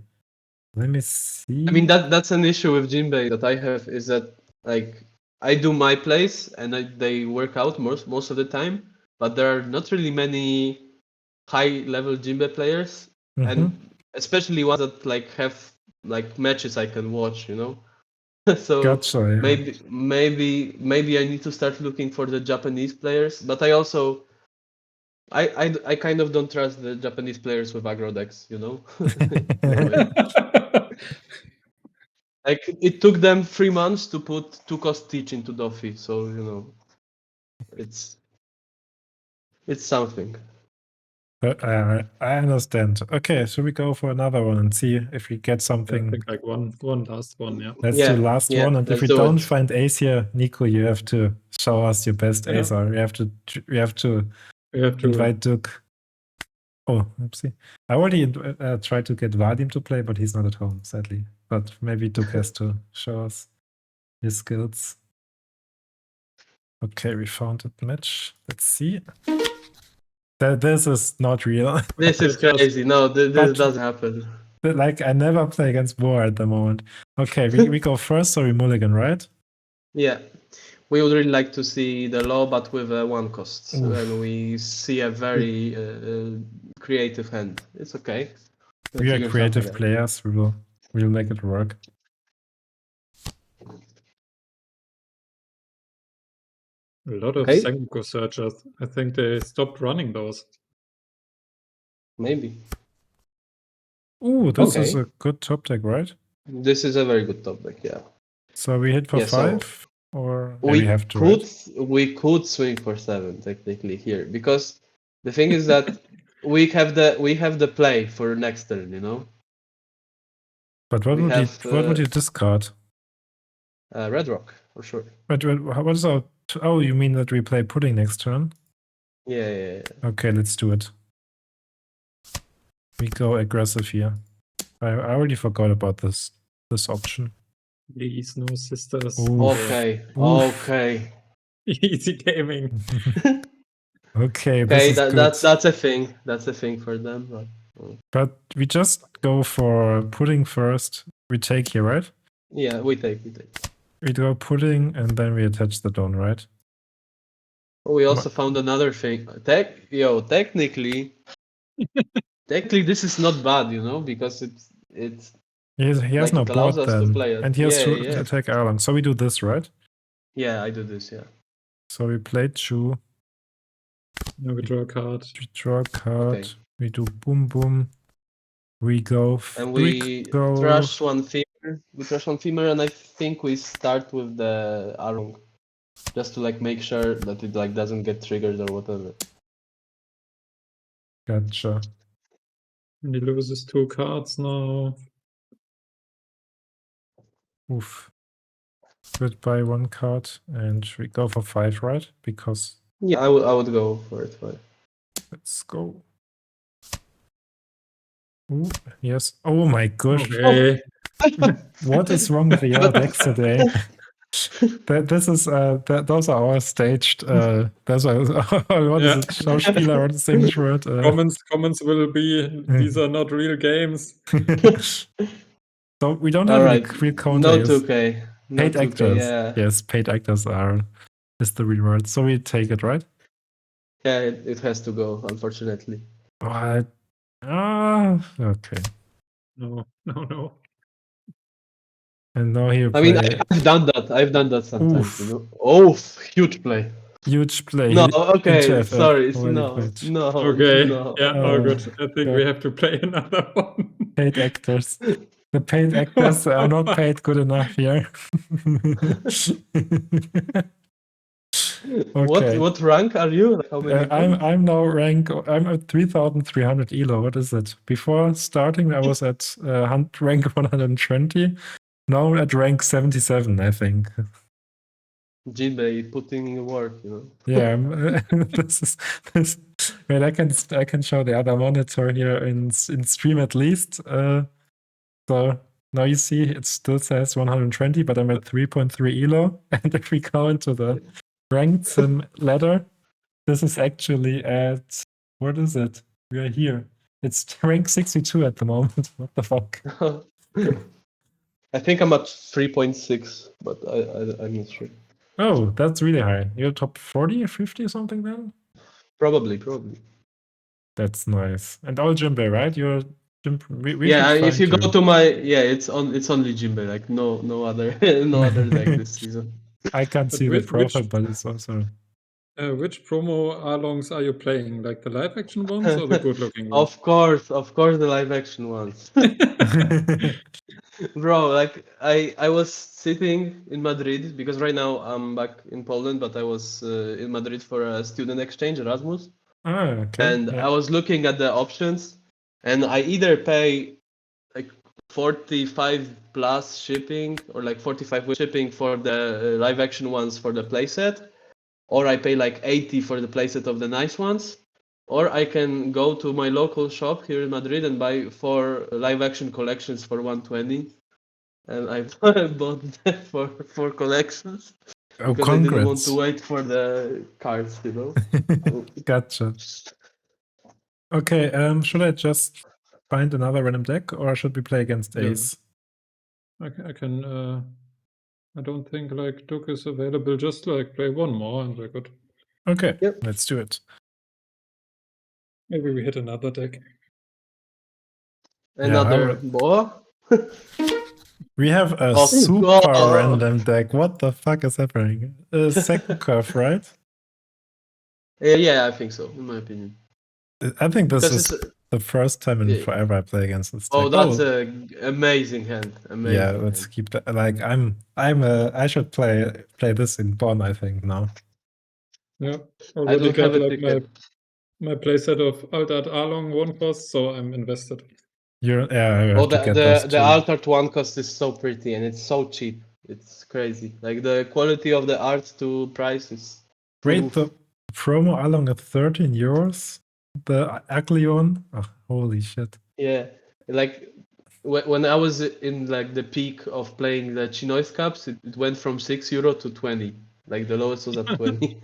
Let me see. I mean that's an issue with Jinbe that I have is that like I do my plays and they work out most of the time, but there are not really many high level Jinbe players, and especially ones that like have like matches I can watch, you know. So Gotcha, yeah. maybe I need to start looking for the Japanese players, but I also I kind of don't trust the Japanese players with aggro decks, you know. In a way. Like it took them 3 months to put 2-cost teach into Doffy, so you know, it's something. But I understand. Okay, so we go for another one and see if we get I something. think like one last one, yeah. Let's do last one, and if we don't find ace here, Nico, you have to show us your best ace, or we have to invite Duke. Oh, oopsie. I already tried to get Vadim to play, but he's not at home, sadly. But maybe Duke has to show us his skills. Okay, we found a match. Let's see. This is not real. This is crazy. No, this doesn't happen. Like, I never play against Boar at the moment. Okay, we go first, so we mulligan, right? Yeah. We would really like to see the law, but with a 1 cost. And we see a very creative hand. It's okay. We are creative players. We'll make it work. A lot of Sengoku searchers. I think they stopped running those. Maybe. Ooh, this is a good top deck, right? This is a very good top deck, yeah. So we hit for 5, or we have to. We could swing for 7 technically here, because the thing is that we have the play for next turn, you know. But what would you discard? Red Rock for sure. But what is our? Oh, you mean that we play pudding next turn? Yeah. Okay, let's do it. We go aggressive here. I already forgot about this option. Please, no sisters. Oof. Okay. Easy gaming. Okay, this is good. That's a thing. That's a thing for them. But we just go for pudding first. We take here, right? Yeah, we take. We go pudding and then we attach the dawn, right? We also found another thing. Technically, this is not bad, you know, because it's. He has no board then, and he has to attack Erlang. So we do this, right? Yeah, I do this. Yeah. So we play Chu. Now we draw a card. We draw a card. Okay. We do boom boom. We go. And we trash one femur. We trash one femur, and I think we start with the Arung, just to like make sure that it like doesn't get triggered or whatever. Gotcha. And he loses 2 cards now. Oof. Goodbye 1 card, and we go for 5, right? Because Yeah, I would go for it. 5. let's go. Ooh, yes. Oh my gosh. Okay. What is wrong with the other decks today? This is those are our staged those are what is Yeah. it? Schauspieler or this English word? Comments will be these are not real games. So we don't All have right. any real counter. No Yes. 2K. No Paid 2K. actors. Yeah. Yes, paid actors is the real word. So we take it, right? Yeah, it has to go, unfortunately. What? Ah, okay. No. And now he I mean, play I've done that. I've done that sometimes, Oof. you know. Oh, huge play. Huge play No, into okay, FF. sorry. Holy No, page. no, Okay. no. Yeah, all Oh, good. I think we God. have to play another one. Paid actors. The paid actors are not paid good enough here. Okay. What rank are you? Like how many points? I'm now I'm at 3,300 elo. What is it? Before starting, I was at rank 120. Now I'm at rank 77, I think. Jinbe putting in work, you know. Yeah, this. Wait, I can show the other monitor here in stream at least. So now you see it still says 120, but I'm at 3.3 elo. And if we go into the ranked sim ladder, this is actually at, what is it? We are here. It's rank 62 at the moment. What the fuck? I think I'm at 3.6, but I'm not sure. Oh, that's really high. You're top 40 or 50 or something then? Probably. That's nice. And all Jinbe, right? You're we Yeah, should if find you go to my it's only Jinbe, like no other no other deck this season. I can't But see the which profile, but it's also which promo alongs are you playing? Like the live action ones or the good looking ones? Of course the live action ones. Bro, like I was sitting in Madrid because right now I'm back in Poland, but I was in Madrid for a student exchange, Erasmus. okay. And Yeah. I was looking at the options, and I either pay like 45 plus shipping or like 45 with shipping for the live action ones for the playset, or I pay like 80 for the playset of the nice ones, or I can go to my local shop here in Madrid and buy 4 live action collections for 120. And I bought that for 4 collections Oh, because I didn't want to congrats. wait for the cards, you know. Gotcha. Okay, should I just find another random deck or should we play against Yeah. Ace? I can I don't think like Duke is available. Just like play one more and we're good. Okay, Yep. let's do it. Maybe we hit another deck. Another boa. We have a Oh, super God. random deck. What the fuck is happening? Second curve, right? Yeah, I think so, in my opinion. I think this Because is the first time in yeah. forever I play against this deck. Oh, that's an amazing hand. Amazing. Yeah, let's hand. keep that. Like I should play this in Bonn, I think now. Yeah. I Already don't have got a like ticket. my playset of Altart Arlong one cost, so I'm invested. You have Oh, to get those the too. altered one cost is so pretty and it's so cheap. It's crazy. Like the quality of the art to price is. Wait, oof. the promo along at 13 euros? The ugly one? Oh, holy shit. Yeah, like when I was in like the peak of playing the Chinois Cups, it went from €6 to 20. Like the lowest was at 20.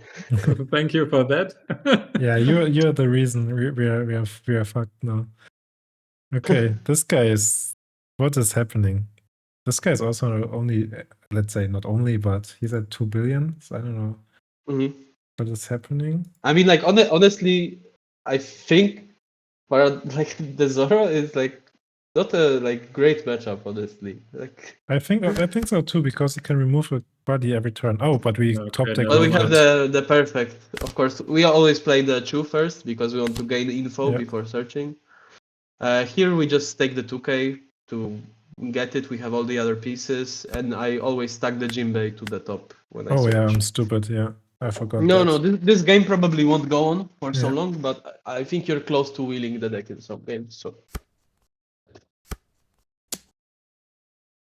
Thank you for that. Yeah, you're the reason we are fucked now. Okay, this guy is. What is happening? This guy is also only, let's say, not only, but he's at 2 billion. So I don't know what is happening. I mean, like honestly, I think for like the Zoro is like not a like great matchup. Honestly, like I think so too because he can remove a body every turn. Oh, but we Okay, top deck. but we have Liquid. the perfect. Of course, we always play the Chu first because we want to gain info Yeah. before searching. Here we just take the 2K to get it. We have all the other pieces, and I always stack the Jinbe to the top when I Oh search. yeah, I'm stupid. Yeah, I forgot. No, this game probably won't go on for so Yeah. long, but I think you're close to wheeling the deck in some games. So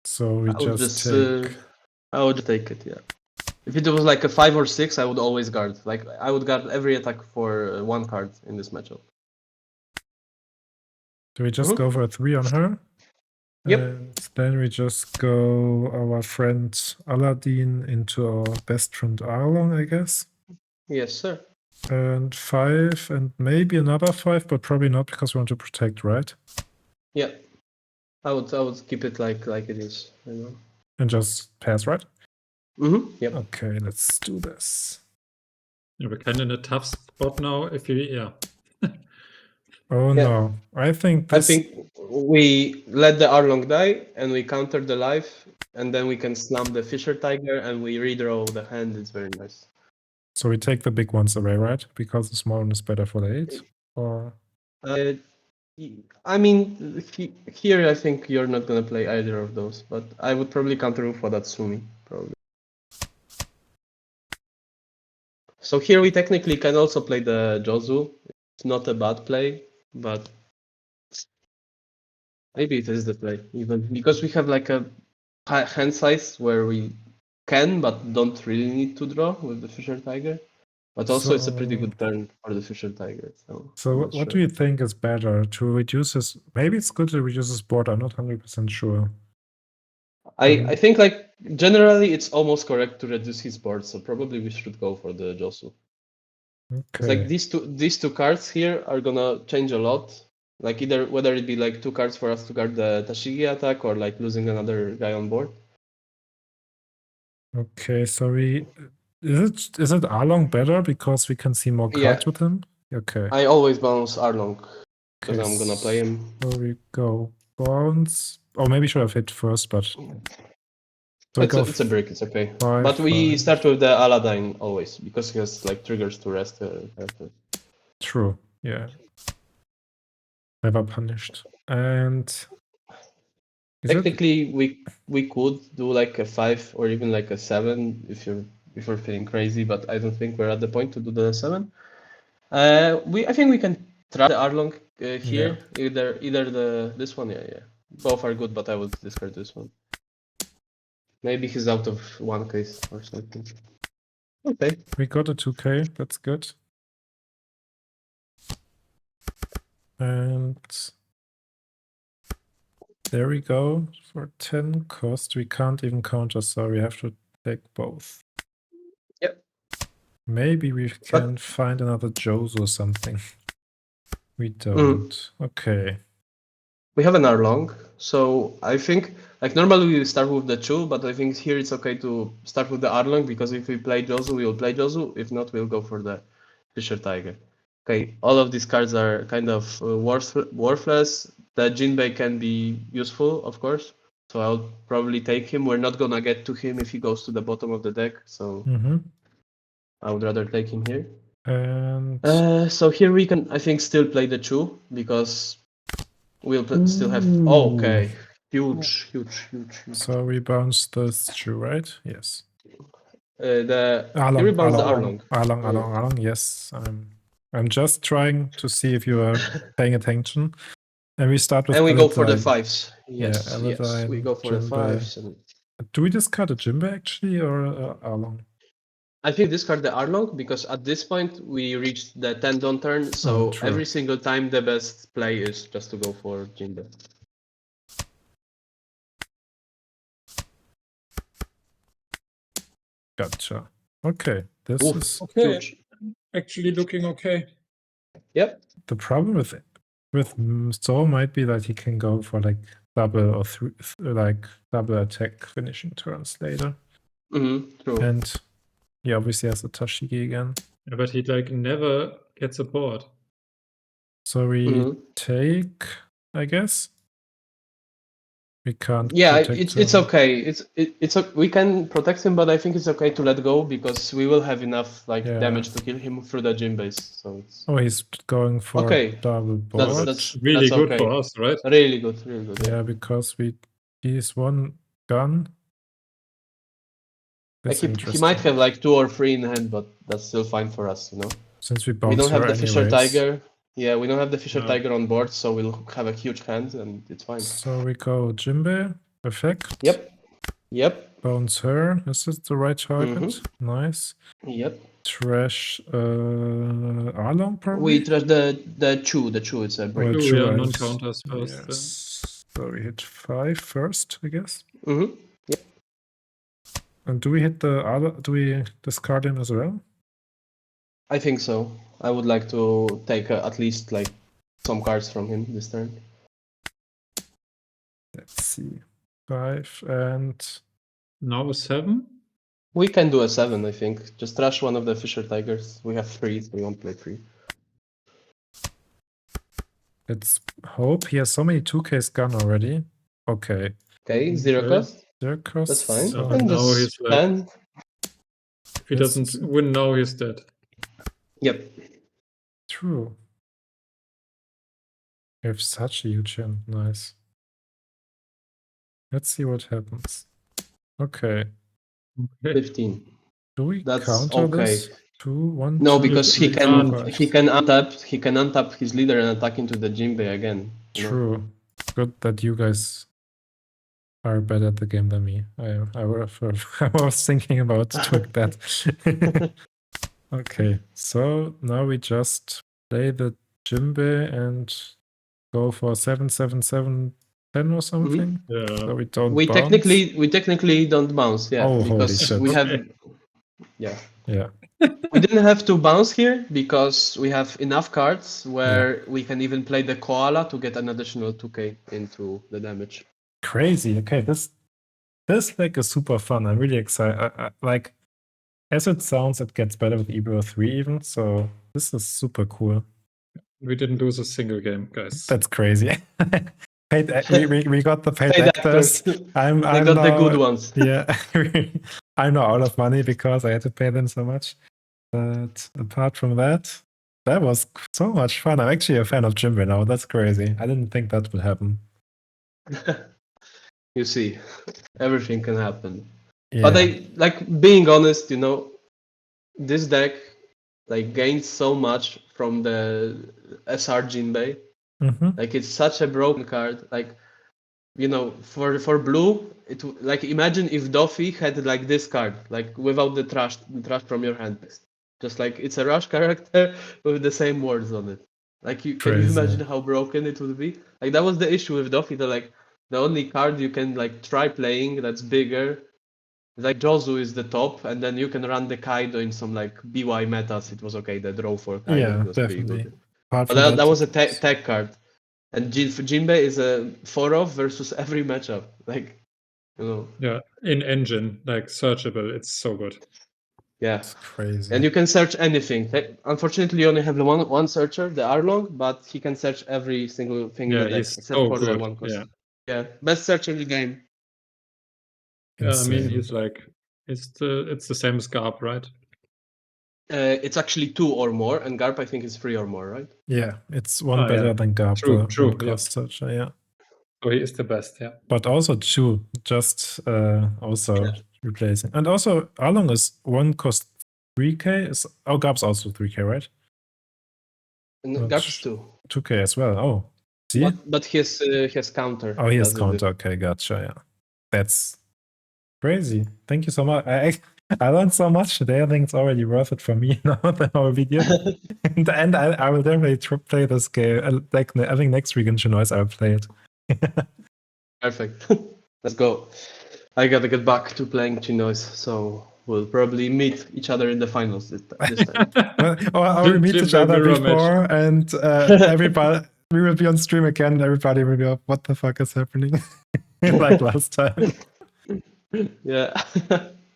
So we I'll just take I would take it, yeah. If it was like a 5 or 6, I would always guard. Like, I would guard every attack for 1 card in this matchup. Do we just go for a 3 on her? Yep. And then we just go our friend Aladdin into our best friend Arlong, I guess. Yes, sir. And 5 and maybe another 5, but probably not because we want to protect, right? Yeah. I would keep it like it is. You know? And just pass, right? Yep. Okay, let's do this. Yeah, we're kind of in a tough spot now. If you, yeah. Oh Yeah. no, I think this... I think we let the Arlong die and we counter the life, and then we can slam the Fisher Tiger and we redraw the hand. It's very nice. So we take the big ones away, right? Because the small one is better for the 8? Or... I mean, here I think you're not gonna play either of those, but I would probably counter for that Sumi, probably. So here we technically can also play the Jozu. It's not a bad play, but maybe it is the play, even because we have like a hand size where we can but don't really need to draw with the Fisher Tiger. But also it's a pretty good turn for the Fisher Tiger. So what do you think is better? To reduce his... Maybe it's good to reduce his board, I'm not 100% sure. I think like generally it's almost correct to reduce his board, so probably we should go for the Josu. Okay. It's like these two cards here are gonna change a lot. Like either whether it be like 2 cards for us to guard the Tashigi attack or like losing another guy on board. Okay, so we... Is it Arlong better because we can see more cards with him? Okay. I always bounce Arlong because Okay, I'm gonna play him. So we go bounce. Or maybe should have hit first, but... So It's a brick, it's okay. 5, but we 5. start with the Aladdin always because he has like triggers to rest characters. True, yeah. Never punished. And... Technically, we could do like a 5 or even like a 7 if you're feeling crazy, but I don't think we're at the point to do the 7. I think we can try the Arlong here. Yeah. Either this one, yeah. Both are good, but I would discard this one. Maybe he's out of 1 case or something. Okay. We got a 2k, that's good. And there we go. For 10 cost, we can't even counter, so we have to take both. Yep. Maybe we can find another Jozo or something. We don't. Okay. We have an Arlong, so I think like normally we start with the Chu, but I think here it's okay to start with the Arlong because if we play Jozu, we will play Jozu. If not, we'll go for the Fisher Tiger. Okay, all of these cards are kind of worthless. The Jinbe can be useful, of course, so I'll probably take him. We're not gonna get to him if he goes to the bottom of the deck, so I would rather take him here. And so here we can, I think, still play the Chu because we'll still have... Oh, okay, huge. So we bounce this Chu, right? Yes. Arlong, here we bounce the Arlong. Arlong, yes. I'm just trying to see if you are paying attention. And we start with And we Aladdin. go for the 5s. Yes, yeah, Aladdin, yes, we go for Jinbe. the 5s. And... Do we discard a Jinbe actually or Arlong? I think discard the Arlong because at this point we reached the 10 on turn, so every single time the best play is just to go for Jinbe. Gotcha. Okay, this is okay. Actually looking okay. Yep. The problem with Zo might be that he can go for like double or double attack finishing turns later. True. And he obviously has the Tashigi again. Yeah, but he like never gets a board. So we take, I guess. We can't. Yeah, it's okay. We can protect him, but I think it's okay to let go because we will have enough damage to kill him through the gym base. So it's... Oh, he's going for double board. That's really good for us, right? Really good. Yeah, because he's one gun. He might have like 2 or 3 in hand, but that's still fine for us, you know. Since we don't have the Fisher Tiger. Yeah, we don't have the Fisher Tiger on board, so we'll have a huge hand and it's fine. So we go Jinbe, effect. Yep. Yep. Bones her. Is this the right target? Mm-hmm. Nice. Yep. Trash Arlong probably? We trash the Chu. The Chu, it's a break. Or Two, Chu, yeah, I- non-counters first. Yes. So we hit 5 first, I guess. Mm-hmm. Yep. And do we hit the Arlong? Do we discard him as well? I think so. I would like to take at least like some cards from him this turn. Let's see. 5 and Now 7. We can do a 7, I think. Just trash one of the Fisher Tigers. We have 3, so we won't play 3. let's hope he has so many 2Ks gone already. Okay. Okay, 0 Okay. cost. Zero cost. That's fine. So And now just he's like- plan. If he Yes. doesn't win now, he's dead. Yep. True. We have such a huge hand. Nice. Let's see what happens. Okay. Okay. 15. Do we That's counter okay. this? 2, 1, No, 2, because he 3, can 4, 5. he can untap his leader and attack into the Jinbe again. you know? True. Good that you guys are better at the game than me. I was thinking about tweak that. Okay, so now we just play the Jinbe and go for 7/7/7/10 or something. Yeah. So we don't We bounce. technically don't bounce, yeah, Oh, holy because shit. we have Okay. yeah. Yeah. We didn't have to bounce here because we have enough cards where we can even play the koala to get an additional 2k into the damage. Crazy. Okay, this deck is super fun. I'm really excited. Like, as it sounds, it gets better with Ebro 3 even. So this is super cool. We didn't lose a single game, guys. That's crazy. we got the paid Paid actors. actors. I'm They got the now, good ones. Yeah, I'm now out of money because I had to pay them so much. But apart from that, that was so much fun. I'm actually a fan of Jinbe now. That's crazy. I didn't think that would happen. You see, everything can happen. Yeah. But being honest, this deck gains so much from the SR Jinbe. Mhm. It's such a broken card. For blue, imagine if Doffy had this card, without the trash from your hand. Just it's a rush character with the same words on it. Can you Crazy. imagine how broken it would be? That was the issue with Doffy. The only card you can try playing that's bigger. Jozu is the top, and then you can run the Kaido in some BY metas. It was okay. The draw for Kaido Yeah, was pretty definitely. good. Apart But from that was a tech card. And Jinbe is a 4-off versus every matchup. Yeah, in engine, searchable. It's so good. Yeah. It's crazy. And you can search anything. Unfortunately, you only have the one searcher, the Arlong, but he can search every single thing in Yeah, the deck he's except so for the good. one cost. Yeah. Yeah, best search in the game. I mean, Insane. he's it's the same as Garb, right? It's actually 2 or more, and Garp I think is 3 or more, right? Yeah, it's one Oh, better yeah. than Garp. True, One yeah. cost searcher, yeah. So he is the best, yeah. But also Chu, just also replacing. And also Arlong is 1 cost 3k. Garp's also 3k, right? And Not Garp is 2. 2k as well. Oh, see? But he has counter. Oh, he has That's counter. Okay, gotcha. Yeah, that's crazy. Thank you so much. I learned so much today. I think it's already worth it for me now. The whole video. and I will definitely play this game. I think next week in Chinoise I will play it. Perfect. Let's go. I gotta get back to playing Chinoise, so we'll probably meet each other in the finals this time. or we meet each other before, and everybody. We will be on stream again. Everybody will be like, "What the fuck is happening?" Like last time. Yeah.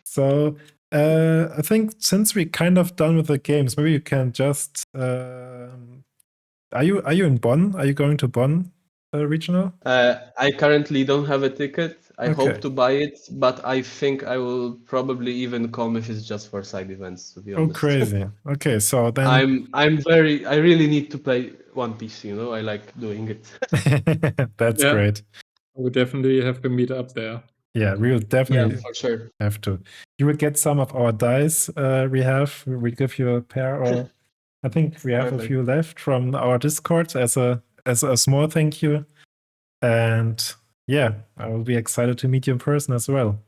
So I think since we're kind of done with the games, maybe you can just. Are you in Bonn? Are you going to Bonn regional? I currently don't have a ticket. I Okay. hope to buy it, but I think I will probably even come if it's just for side events. To be Oh, honest. crazy. Okay, so then I really need to play One Piece. I like doing it. that's Yeah. great. We definitely have to meet up there. Yeah, we will Yeah, definitely for sure. have to. You will get some of our dice we have. We give you a pair, or I think we have a Perfect. few left from our Discord as a small thank you. And yeah, I will be excited to meet you in person as well.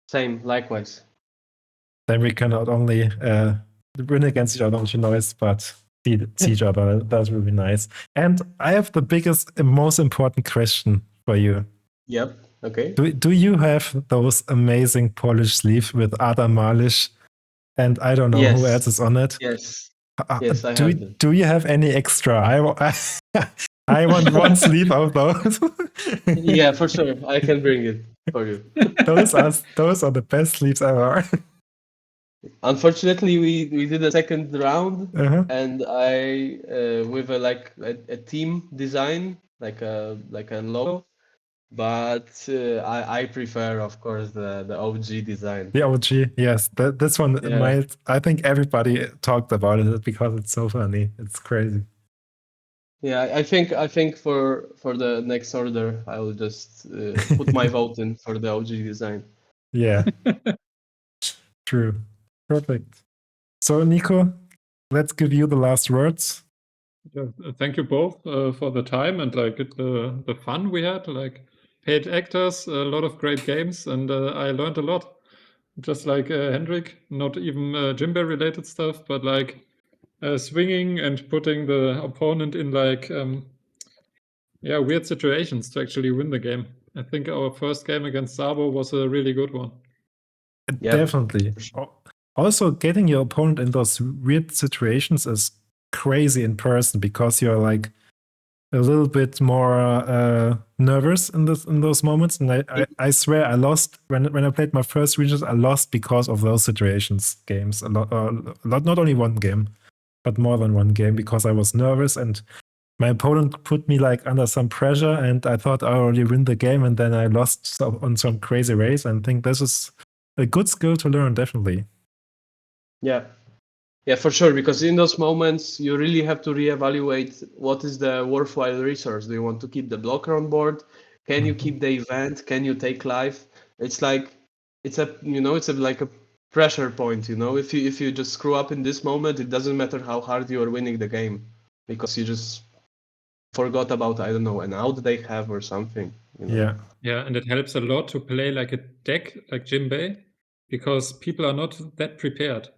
Same, likewise. Then we can not only win against each other, which is nice, but see each other. That will be nice. And I have the biggest and most important question for you. Yep. Okay. Do you have those amazing Polish sleeves with Adam Malish and I don't know who Yes. else is on it? Yes. Yes, I have them. Do you have any extra? I want one sleeve of those. Yeah, for sure. I can bring it for you. those are the best sleeves ever. Unfortunately, we did a second round, Uh-huh. and I with a team design, like a logo, but I prefer, of course, the OG design. The OG, yes. This one Yeah. I think everybody talked about it because it's so funny. It's crazy. Yeah, I think for the next order, I will just put my vote in for the OG design. Yeah. True. Perfect. So Nico, let's give you the last words. Yeah, thank you both for the time and like the fun we had. Like paid actors, a lot of great games, and I learned a lot. Just like Hendrik, not even Jinbe related stuff, but like swinging and putting the opponent in like weird situations to actually win the game. I think our first game against Sabo was a really good one. Yep, Definitely. for sure. Also, getting your opponent in those weird situations is crazy in person because you're like a little bit more nervous in those moments. And I swear I lost when I played my first regions. I lost because of those games. A lot, not only one game, but more than one game because I was nervous and my opponent put me like under some pressure, and I thought I already win the game, and then I lost on some crazy race. And I think this is a good skill to learn, definitely. Yeah. Yeah, for sure. Because in those moments, you really have to reevaluate what is the worthwhile resource. Do you want to keep the blocker on board? Can you keep the event? Can you take life? It's like it's like a pressure point. If you just screw up in this moment, it doesn't matter how hard you are winning the game because you just forgot about, I don't know, an out they have or something. Yeah. Yeah, and it helps a lot to play like a deck like Jinbe because people are not that prepared.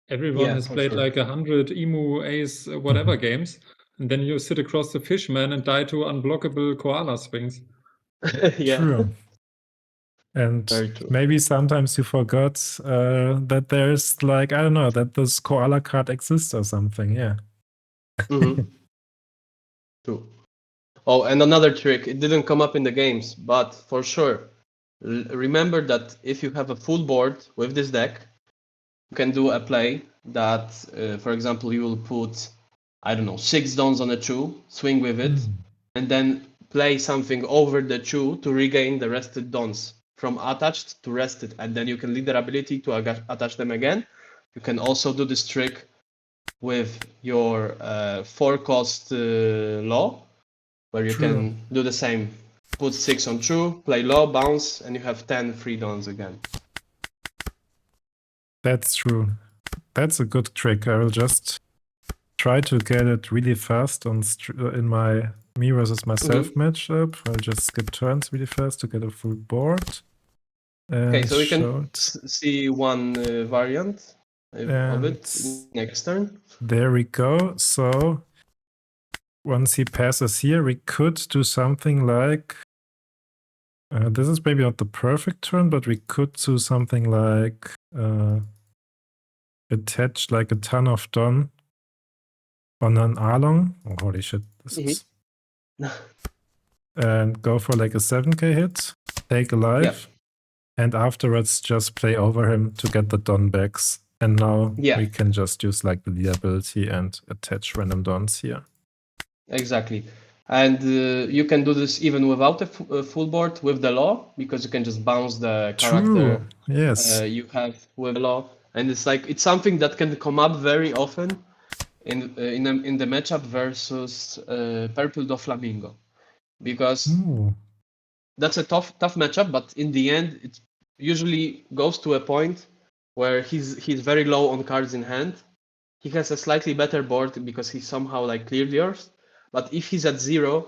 Everyone has for played sure. like 100 Emu, Ace, whatever games, and then you sit across the fishman and die to unblockable koala swings. Yeah. True. And Very true. maybe sometimes you forgot that there's like, I don't know, that this koala card exists or something. Yeah. Mm-hmm. True. Oh, and another trick, it didn't come up in the games, but for sure, remember that if you have a full board with this deck, you can do a play that, for example, you will put, I don't know, 6 dons on a chew, swing with it, and then play something over the chew to regain the rested dons from attached to rested, and then you can lead their ability to attach them again. You can also do this trick with your 4-cost law, where you can do the same. Put 6 on true, play low, bounce, and you have 10 free dons again. That's true. That's a good trick. I will just try to get it really fast in my me versus myself matchup. I'll just skip turns really fast to get a full board. Okay, so we can see one variant of it next turn. There we go. So once he passes here, we could do something like this is maybe not the perfect turn, but we could do something like attach like a ton of Don on an Arlong. Oh, holy shit. This is and go for like a 7k hit, take a life, and afterwards just play over him to get the Don backs. And now we can just use like the lead ability and attach random Dons here. Exactly. And you can do this even without a full board with the law, because you can just bounce the character you have with the law. And it's something that can come up very often in the matchup versus Purple Doflamingo, because that's a tough matchup. But in the end, it usually goes to a point where he's very low on cards in hand. He has a slightly better board because he somehow like cleared yours. But if he's at 0,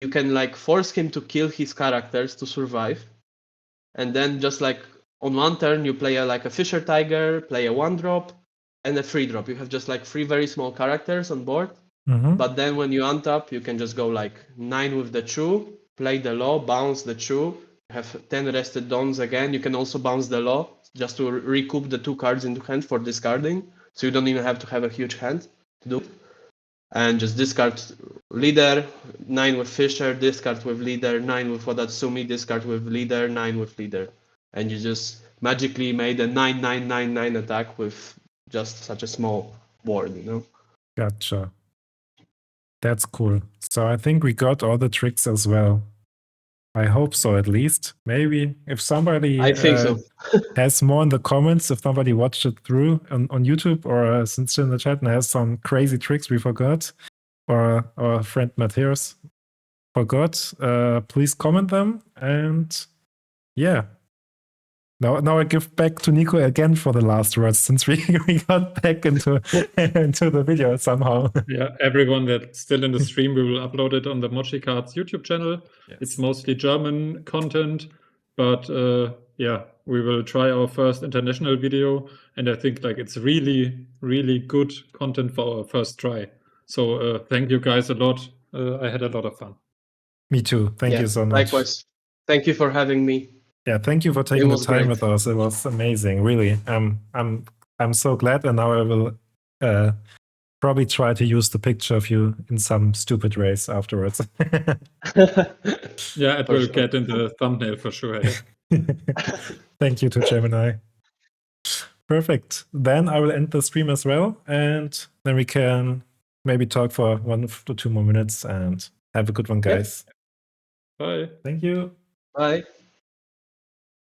you can like force him to kill his characters to survive, and then just like on one turn you play like a Fisher Tiger, play a 1-drop, and a 3-drop. You have just like 3 very small characters on board. Mhm. But then when you untap, you can just go like 9 with the True, play the Law, bounce the True, have 10 rested Dons again. You can also bounce the Law just to recoup the 2 cards into hand for discarding. So you don't even have to have a huge hand to do it. And just discard Leader, 9 with Fisher, discard with Leader, 9 with Wadatsumi, discard with Leader, 9 with Leader. And you just magically made a 9/9/9/9 attack with just such a small board, you know? Gotcha. That's cool. So I think we got all the tricks as well. I hope so, at least. Maybe if somebody I think so. has more in the comments, if somebody watched it through on YouTube or since in the chat and has some crazy tricks we forgot, or our friend Matthias forgot, please comment them. And yeah. Now I give back to Nico again for the last words, since we got back into the video somehow. Yeah, everyone that's still in the stream, we will upload it on the Mochiclass YouTube channel. Yes. It's mostly German content, but yeah, we will try our first international video, and I think like it's really, really good content for our first try. So thank you guys a lot. I had a lot of fun. Me too. Thank you so much. Likewise. Thank you for having me. Yeah, thank you for taking the was time great. with us. It was amazing, really. I'm so glad, and now I will probably try to use the picture of you in some stupid race afterwards. Yeah, it For will sure. get in the thumbnail for sure. Yeah. Thank you to Gemini. Perfect. Then I will end the stream as well, and then we can maybe talk for 1 to 2 more minutes, and have a good one, guys. Bye. Thank you. Bye.